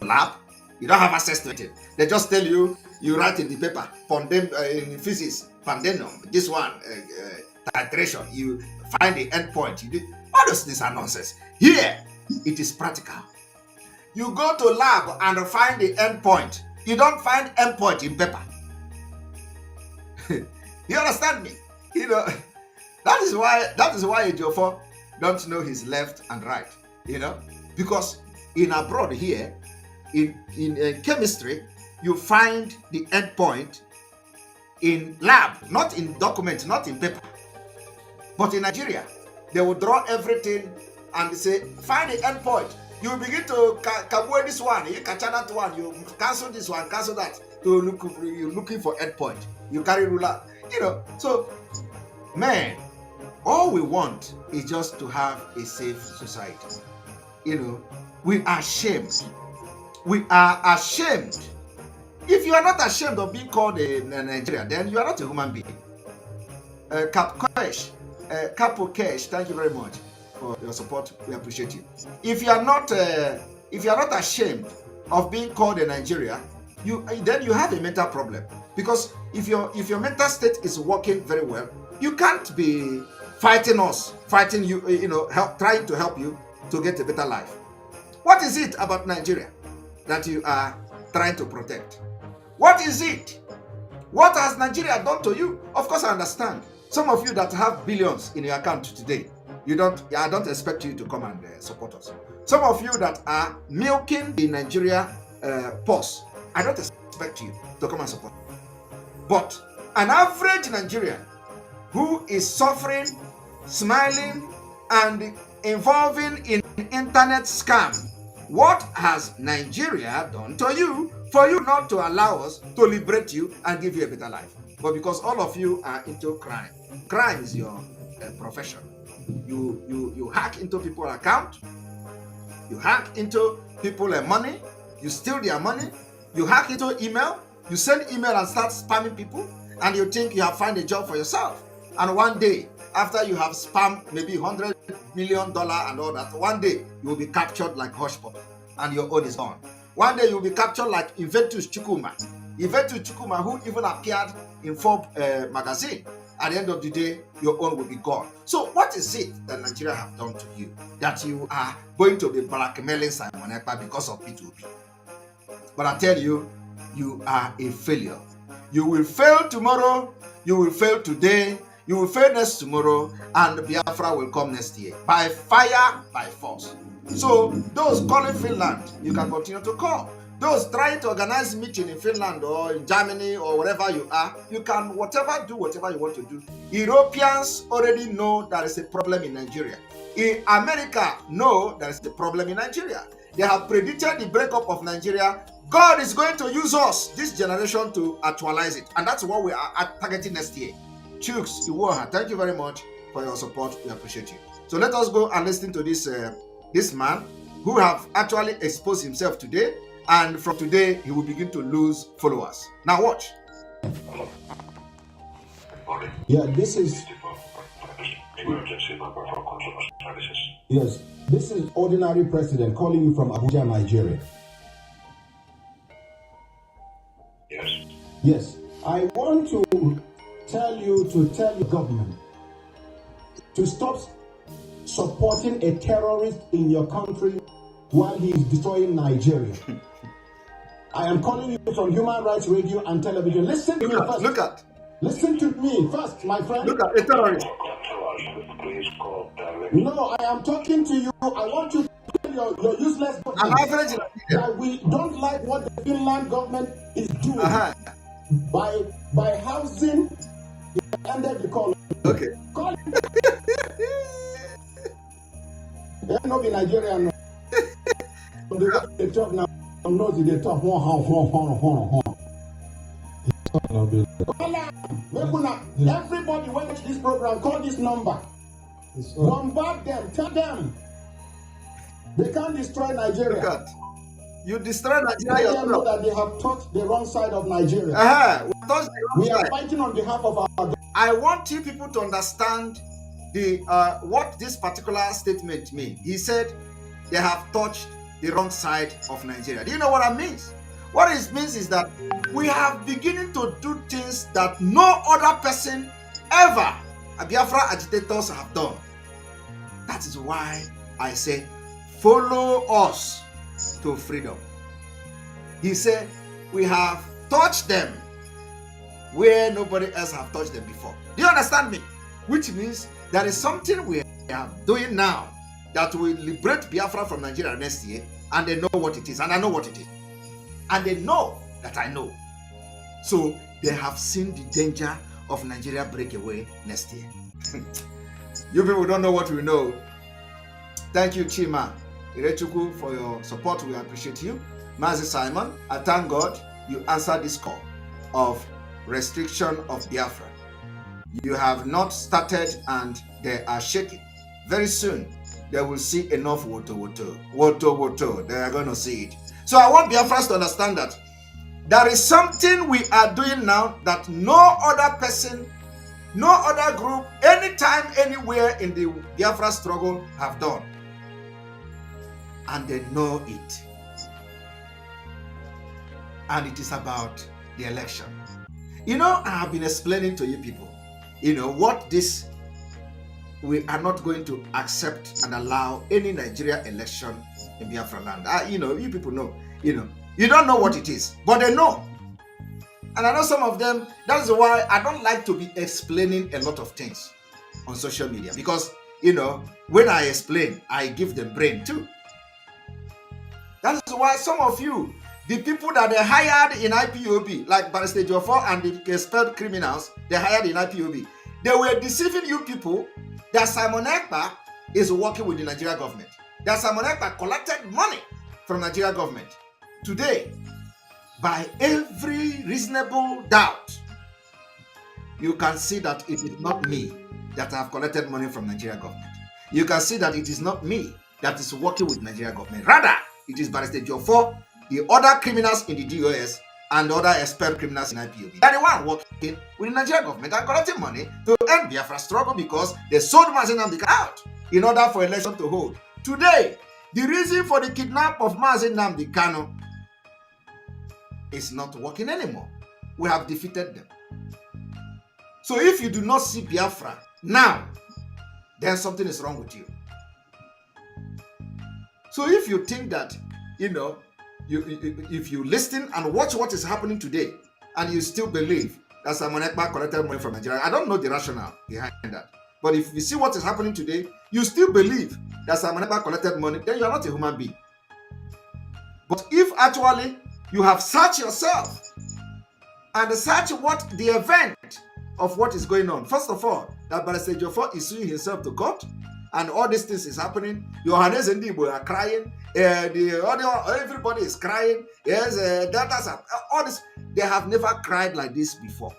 lab. You don't have access to it. They just tell you, you write in the paper, in physics, pandemnum, this one, titration, you find the endpoint. You do all those things are nonsense. Here, it is practical. You go to lab and find the endpoint. You don't find endpoint in paper. You understand me? That is why Ejiofor don't know his left and right. Because in abroad here, in chemistry, you find the endpoint in lab, not in document, not in paper. But in Nigeria, they will draw everything and say, find the endpoint. You begin to kabue this one, you catch that one, you cancel this one, cancel that. You're looking for endpoint. You carry ruler. So, man, all we want is just to have a safe society. We are ashamed. We are ashamed. If you are not ashamed of being called a Nigerian, then you are not a human being. Capo Cash, thank you very much for your support. We appreciate you. If you are not ashamed of being called a Nigerian, then you have a mental problem. Because if your mental state is working very well, you can't be fighting you, trying to help you to get a better life. What is it about Nigeria that you are trying to protect? What is it? What has Nigeria done to you? Of course, I understand. Some of you that have billions in your account today, I don't expect you to come and support us. Some of you that are milking the Nigeria purse, I don't expect you to come and support. But an average Nigerian who is suffering, smiling, and involving in internet scam, what has Nigeria done to you for you not to allow us to liberate you and give you a better life? But because all of you are into crime. Crime is your profession. You hack into people's account. You hack into people's money. You steal their money. You hack into email. You send email and start spamming people. And you think you have found a job for yourself. And one day, after you have spammed maybe $100 million and all that, one day you will be captured like hush puppy and your own is gone. One day you will be captured like Inventus Chukwuma, who even appeared in Forbes magazine. At the end of the day, your own will be gone. So what is it that Nigeria have done to you that you are going to be blackmailing Simon Ekpa because of P2P? But I tell you, you are a failure. You will fail tomorrow, you will fail today, you will fail next tomorrow, and Biafra will come next year. By fire, by force. So those calling Finland, you can continue to call. Those trying to organize meeting in Finland or in Germany or wherever you are, you can do whatever you want to do. Europeans already know there is a problem in Nigeria. In America, know there is a problem in Nigeria. They have predicted the breakup of Nigeria. God is going to use us, this generation, to actualize it. And that's what we are targeting next year. Chooks, Iwoha, thank you very much for your support. We appreciate you. So let us go and listen to this man who have actually exposed himself today. And from today, he will begin to lose followers. Now watch. Yeah, this is... Yes, this is ordinary president calling you from Abuja, Nigeria. Yes. Yes, I want to tell your government to stop supporting a terrorist in your country while he is destroying Nigeria. I am calling you from Human Rights Radio and Television. Listen to me first. Listen to me first, my friend. Look at a terrorist. No, I am talking to you. I want you to tell your useless government that we don't like what the Finland government is doing by housing the ended the call. Okay. Call they not be Nigerian. They talk now. They talk. Everybody watch this program. Call this number. Bombard them. Tell them they can't destroy Nigeria. You destroy Nigeria. Let them know that they have touched the wrong side of Nigeria. We are fighting on behalf of our. I want you people to understand the what this particular statement means. He said they have touched the wrong side of Nigeria. Do you know what that means? What it means is that we have beginning to do things that no other person ever, Biafra agitators, have done. That is why I say, follow us to freedom. He said, we have touched them where nobody else have touched them before. Do you understand me? Which means there is something we are doing now that will liberate Biafra from Nigeria next year, and they know what it is, and I know what it is. And they know that I know. So they have seen the danger of Nigeria breakaway next year. You people don't know what we know. Thank you, Chima Irechuku, for your support. We appreciate you. Mazi Simon, I thank God you answered this call of restriction of Biafra. You have not started and they are shaking. Very soon, they will see enough woto. They are going to see it. So I want Biafrans to understand that there is something we are doing now that no other person, no other group, anytime, anywhere in the Biafra struggle have done. And they know it. And it is about the election. You know, I have been explaining to you people, what this, we are not going to accept and allow any Nigeria election in Biafraland. You people know, you don't know what it is, but they know. And I know some of them, that's why I don't like to be explaining a lot of things on social media, because, when I explain, I give them brain too. That is why some of you, the people that they hired in IPOB, like Barrister Jofor and the expelled criminals, they hired in IPOB, they were deceiving you people that Simon Ekpa is working with the Nigeria government. That Simon Ekpa collected money from Nigeria government. Today, by every reasonable doubt, you can see that it is not me that have collected money from Nigeria government. You can see that it is not me that is working with Nigeria government. Rather, it is Barrister Jofor, the other criminals in the DOS, and the other expelled criminals in IPOB. They are the one working with the Nigeria government and collecting money to end Biafra struggle because they sold Mazi Nnamdi out in order for election to hold. Today, the reason for the kidnap of Mazi Nnamdi Kanu is not working anymore. We have defeated them. So if you do not see Biafra now, then something is wrong with you. So if you think that, if you listen and watch what is happening today, and you still believe that Simon Ekpa collected money from Nigeria, I don't know the rationale behind that. But if you see what is happening today, you still believe that Simon Ekpa collected money, then you are not a human being. But if actually You have searched yourself and search what the event of what is going on. First of all, that Barrister Jofo is suing himself to court, and all these things is happening. Johannes and Dibo are crying. Everybody is crying. Yes, all this. They have never cried like this before.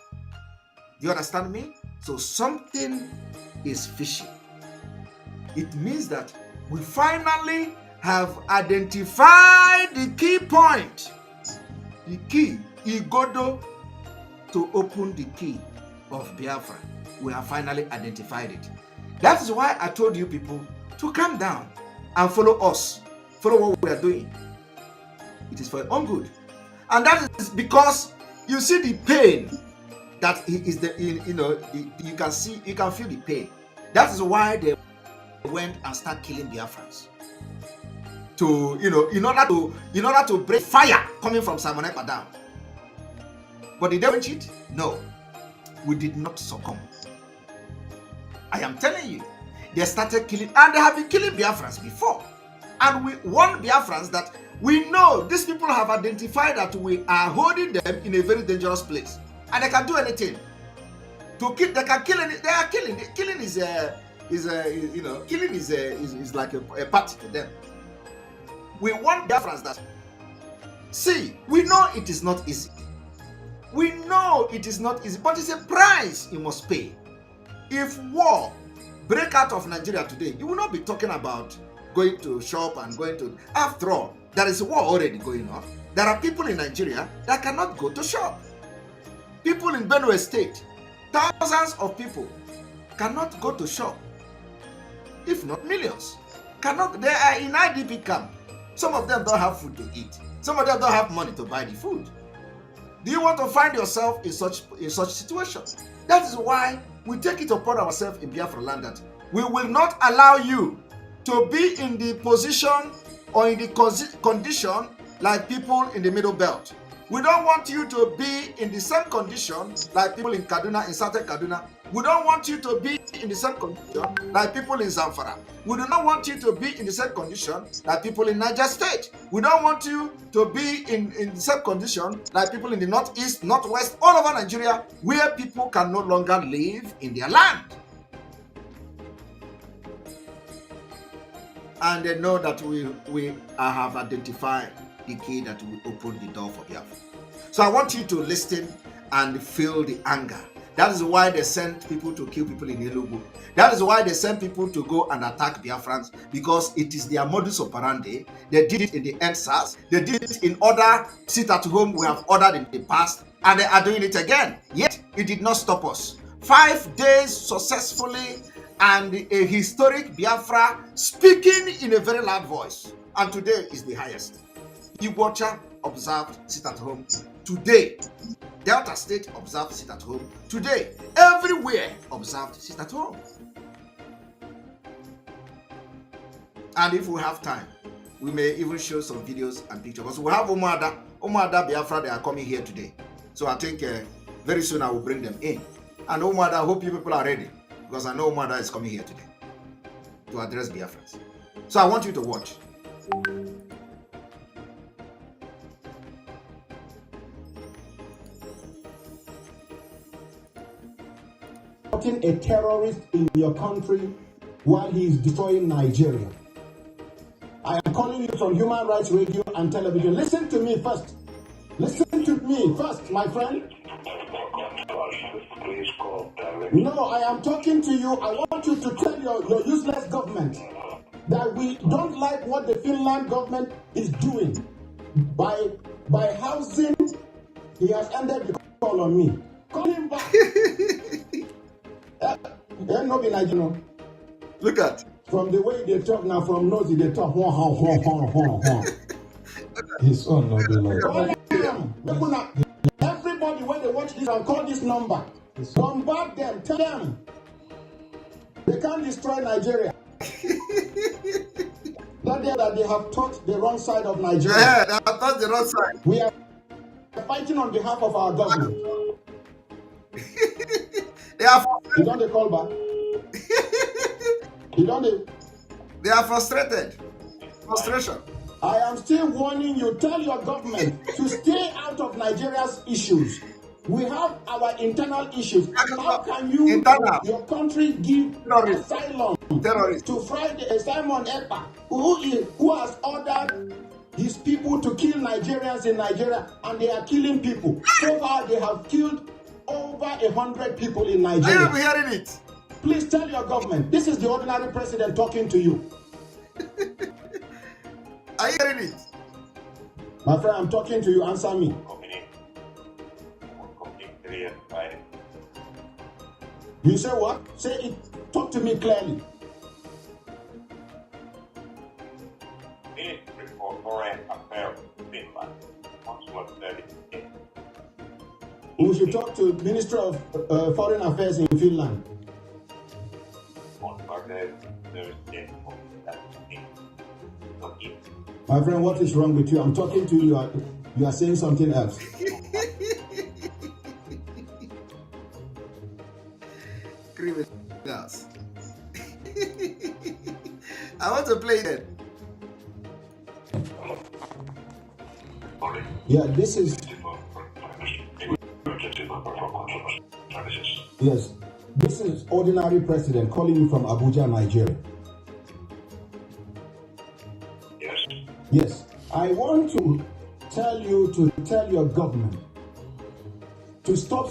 Do you understand me? So something is fishy. It means that we finally have identified the key point. The key, Igodo, to open the key of Biafra. We have finally identified it. That is why I told you people to calm down and follow us. Follow what we are doing. It is for your own good. And that is because you see the pain that is you can see, you can feel the pain. That is why they went and start killing Biafrans. To, in order to break fire coming from Simon Ekpa down. But did they win cheat? No. We did not succumb. I am telling you, they started killing, and they have been killing Biafrans before. And we warned Biafrans that we know these people have identified that we are holding them in a very dangerous place, and they can do anything to kill. They can kill. They are killing. Killing is like a party to them. We want Biafrans that, see, we know it is not easy. We know it is not easy, but it's a price you must pay. If war break out of Nigeria today, you will not be talking about going to shop and going to. After all, there is a war already going on. There are people in Nigeria that cannot go to shop. People in Benue State, thousands of people cannot go to shop. If not millions, cannot. They are in IDP camp. Some of them don't have food to eat. Some of them don't have money to buy the food. Do you want to find yourself in such situation? That is why we take it upon ourselves in Biafraland that we will not allow you to be in the position or in the condition like people in the Middle Belt. We don't want you to be in the same condition like people in Kaduna, in Southern Kaduna. We don't want you to be in the same condition like people in Zamfara. We do not want you to be in the same condition like people in Niger State. We don't want you to be in the same condition like people in the Northeast, Northwest, all over Nigeria, where people can no longer live in their land. And they know that we have identified the key that will open the door for Biafra. So I want you to listen and feel the anger. That is why they sent people to kill people in Enugu. That is why they sent people to go and attack Biafrans, because it is their modus operandi. They did it in the NSAS. They did it in other sit-at-home we have ordered in the past, and they are doing it again. Yet, it did not stop us. 5 days successfully, and a historic Biafra speaking in a very loud voice. And today is the highest. Igbocha observed sit-at-home. Today, Delta State observed sit-at-home. Today, everywhere observed sit-at-home. And if we have time, we may even show some videos and pictures. Because we have Umuada Biafra, they are coming here today. So I think very soon I will bring them in. And Umuada, I hope you people are ready, because I know Umuada is coming here today to address Biafrans. So I want you to watch. A terrorist in your country while he is destroying Nigeria. I am calling you from Human Rights Radio and Television. Listen to me first. Listen to me first, my friend. No, I am talking to you. I want you to tell your useless government that we don't like what the Finland government is doing. By housing, he has ended the call on me. Call him back. Look at. From the way they talk now, from nosy they talk. His son not the Lord. Everybody when they watch this and call this number, bombard them, tell them they can't destroy Nigeria. That they have taught the wrong side of Nigeria. Yeah, they have taught the wrong side. We are fighting on behalf of our government. They are. You don't they call back. You don't they. They are frustrated. Frustration. I am still warning you. Tell your government to stay out of Nigeria's issues. We have our internal issues. How can you, your country, give asylum to Friday Simon Ekpa, who has ordered his people to kill Nigerians in Nigeria, and they are killing people. So far, they have killed over 100 people in Nigeria. Are you hearing it? Please tell your government. This is the ordinary president talking to you. Are you hearing it? My friend, I'm talking to you. Answer me. You say what? Say it. Talk to me clearly. Ministry for Foreign Affairs, Finland. We should talk to Minister of Foreign Affairs in Finland. My friend, what is wrong with you? I'm talking to you. You are saying something else. Criminals. I want to play it. Yeah, this is. Yes, this is ordinary president calling you from Abuja, Nigeria. Yes. Yes, I want to tell you to tell your government to stop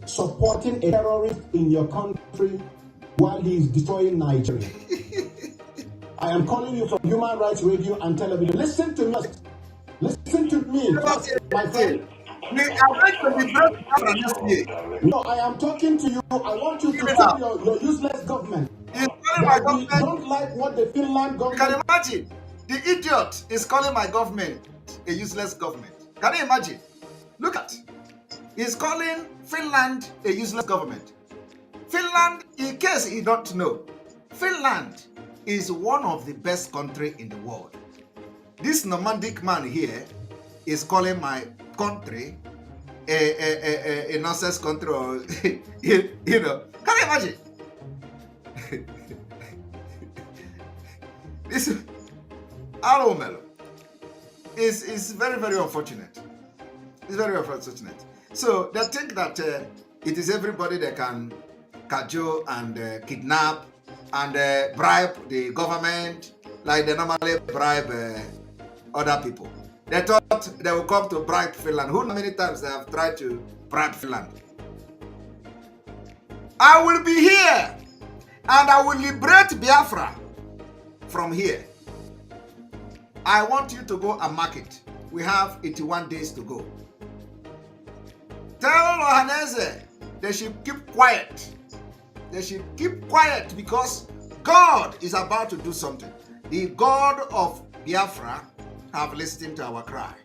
supporting a terrorist in your country while he is destroying Nigeria. I am calling you from Human Rights Radio and Television. Listen to me. Listen to me, my friend. No, I am talking to you. I want you to tell your useless government that we don't like what the Finland government. Can you imagine? The idiot is calling my government a useless government. Can you imagine? Look at. He's calling Finland a useless government. Finland, in case you don't know, Finland is one of the best countries in the world. This nomadic man here is calling my country a nonsense country, or you know. Can you imagine? This Alomelo is very, very unfortunate. It's very unfortunate. So they think that it is everybody that can cajole and kidnap and bribe the government like they normally bribe other people. They thought they will come to bribe Finland. Who knows how many times they have tried to bribe Finland? I will be here and I will liberate Biafra from here. I want you to go and mark it. We have 81 days to go. Tell Ohaneze they should keep quiet. They should keep quiet because God is about to do something. The God of Biafra have listened to our cry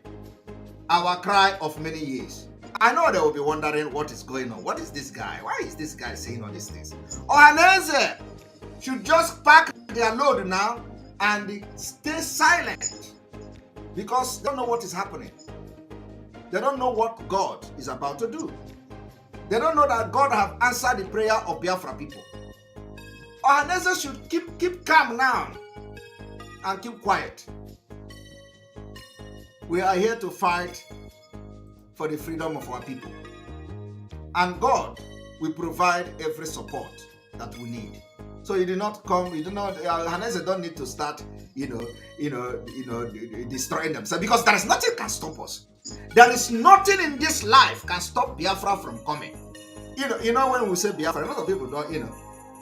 of many years. I know they will be wondering what is going on. What is this guy? Why is this guy saying all these things? Ohaneze should just pack their load now and stay silent because they don't know what is happening. They don't know what God is about to do. They don't know that God have answered the prayer of Biafra people. Ohaneze should keep calm now and keep quiet. We are here to fight for the freedom of our people. And God will provide every support that we need. So you do not come, Ohaneze don't need to start, destroying themselves because there is nothing can stop us. There is nothing in this life can stop Biafra from coming. You know when we say Biafra, a lot of people don't,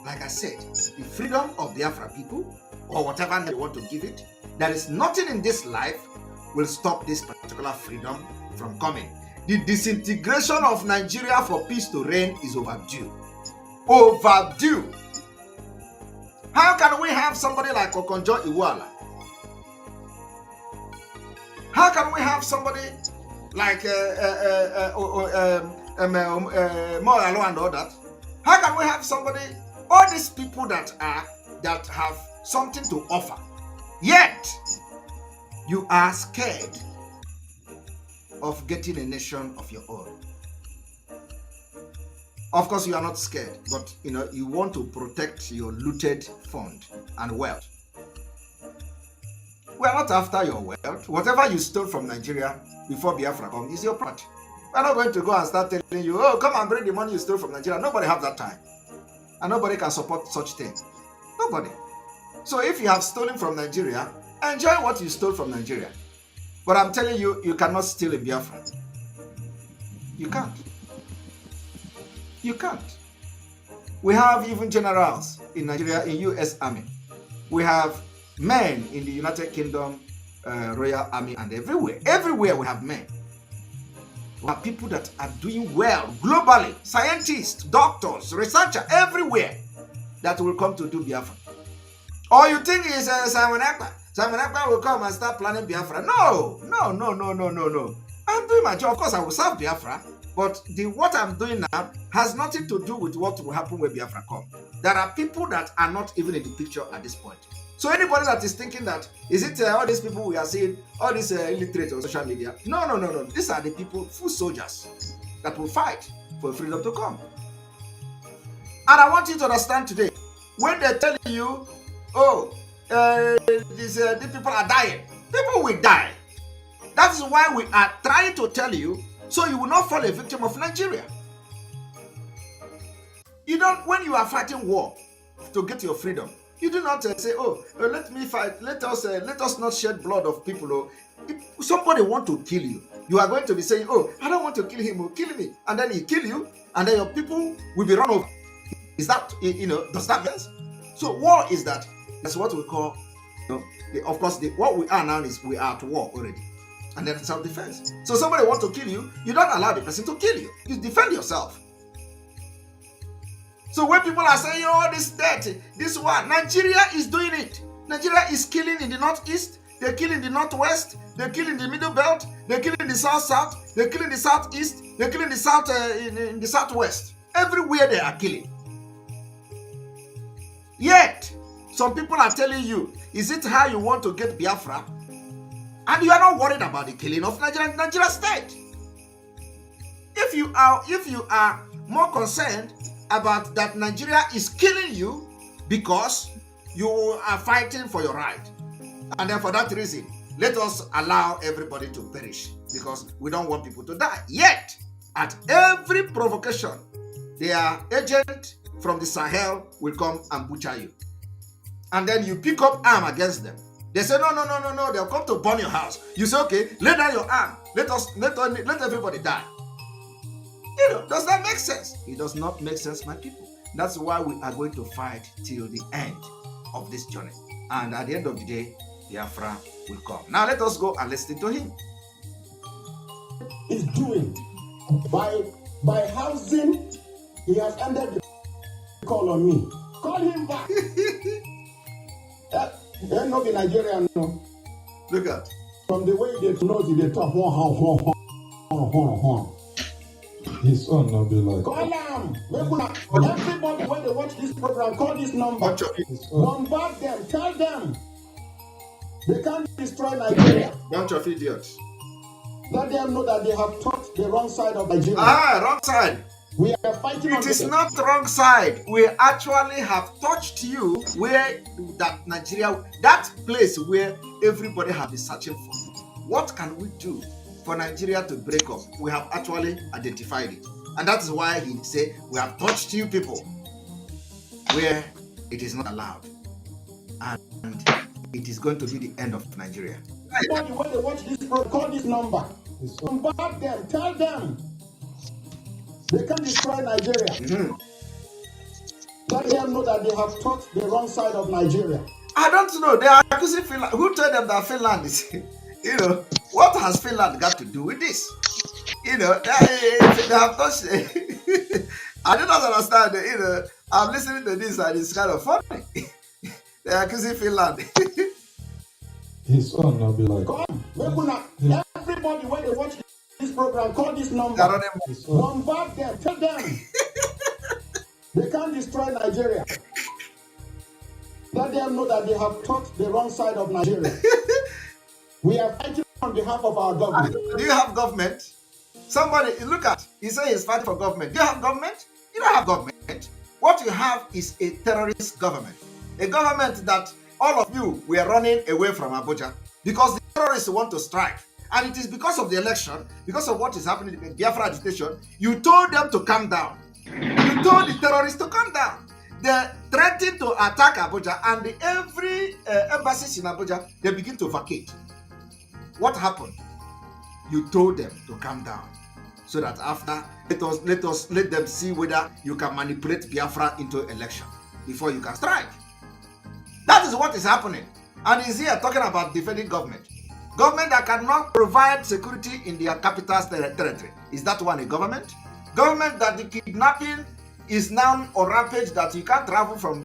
like I said, the freedom of Biafra people, or whatever they want to give it, there is nothing in this life will stop this particular freedom from coming. The disintegration of Nigeria for peace to reign is overdue. Overdue. How can we have somebody like Okonjo Iweala? How can we have somebody like Moyalo and all that? How can we have somebody, all these people that have something to offer, yet you are scared of getting a nation of your own? Of course, you are not scared, but you want to protect your looted fund and wealth. We are not after your wealth. Whatever you stole from Nigeria before Biafra come is your property. We are not going to go and start telling you, oh, come and bring the money you stole from Nigeria. Nobody have that time. And nobody can support such thing. Nobody. So if you have stolen from Nigeria, enjoy what you stole from Nigeria. But I'm telling you, you cannot steal in Biafra. You can't. You can't. We have even generals in Nigeria, in US Army. We have men in the United Kingdom, Royal Army, and everywhere. Everywhere we have men. We have people that are doing well globally. Scientists, doctors, researchers, everywhere that will come to do Biafra. Or you think it's Simon Ekpa? Simon Ekpa will come and start planning Biafra. No. I'm doing my job. Of course, I will serve Biafra. But what I'm doing now has nothing to do with what will happen when Biafra come. There are people that are not even in the picture at this point. So anybody that is thinking that, is it all these people we are seeing, all these illiterate on social media? No. These are the people, full soldiers, that will fight for freedom to come. And I want you to understand today, when they tell you, oh, these people are dying, people will die. That is why we are trying to tell you, so you will not fall a victim of Nigeria. You don't, when you are fighting war to get your freedom, you do not say, oh, let me fight, let us not shed blood of people. Oh. If somebody want to kill you, you are going to be saying, oh, I don't want to kill him, oh, kill me. And then he kill you, and then your people will be run over. Is that, does that make sense? So war is that. That's what we call, of course, what we are now is we are at war already. And then self-defense. So somebody want to kill you, you don't allow the person to kill you. You defend yourself. So when people are saying, oh, this death, this one, Nigeria is doing it. Nigeria is killing in the northeast, they kill in the northwest, they kill in the middle belt, they kill in the south, they kill in the southeast, they kill in the south, in the southwest. Everywhere they are killing. Yet, some people are telling you, is it how you want to get Biafra? And you are not worried about the killing of Nigeria state. If you are more concerned about that Nigeria is killing you because you are fighting for your right, and then for that reason, let us allow everybody to perish because we don't want people to die. Yet, at every provocation, their agent from the Sahel will come and butcher you. And then you pick up arm against them. They say, no, they'll come to burn your house. You say, okay, lay down your arm. Let everybody die. Does that make sense? It does not make sense, my people. That's why we are going to fight till the end of this journey. And at the end of the day, Biafra will come. Now let us go and listen to him. He's doing by housing, he has ended the call on me. Call him back. They're not in Nigeria, no. Look at. From the way they know they talk, his son not be like. Call them. Everybody, when they watch this program, call this number. Bombard them. Tell them they can't destroy Nigeria. Bunch of idiots. Let them know that they have touched the wrong side of Nigeria. Wrong side. We are fighting. It is not wrong side. We actually have touched you where that Nigeria, that place where everybody has been searching for. What can we do for Nigeria to break up? We have actually identified it. And that is why he said, we have touched you people where it is not allowed. And it is going to be the end of Nigeria. Everybody, when they watch this program, call this number. Bombard them. Tell them they can destroy Nigeria. Let them know that they have touched the wrong side of Nigeria. I don't know. They are accusing Finland. Who told them that Finland is, what has Finland got to do with this? They have touched. I do not understand. I'm listening to this and it's kind of funny. They are accusing Finland. His son not be like. Come, everybody, when they watch this program, call this number. Bombard them. Tell them they can't destroy Nigeria. Let them know that they have touched the wrong side of Nigeria. We are fighting on behalf of our government. Do you have government? Somebody, look at, he says he's fighting for government. Do you have government? You don't have government. What you have is a terrorist government. A government that all of you were running away from Abuja because the terrorists want to strike. And it is because of the election, because of what is happening in Biafra agitation, you told them to calm down. You told the terrorists to calm down. They threatened to attack Abuja, and every embassy in Abuja, they begin to vacate. What happened? You told them to calm down, so that after, let them see whether you can manipulate Biafra into election before you can strike. That is what is happening. And he's here talking about defending government. Government that cannot provide security in their capital's territory. Is that one a government? Government that the kidnapping is now on rampage, that you can't travel from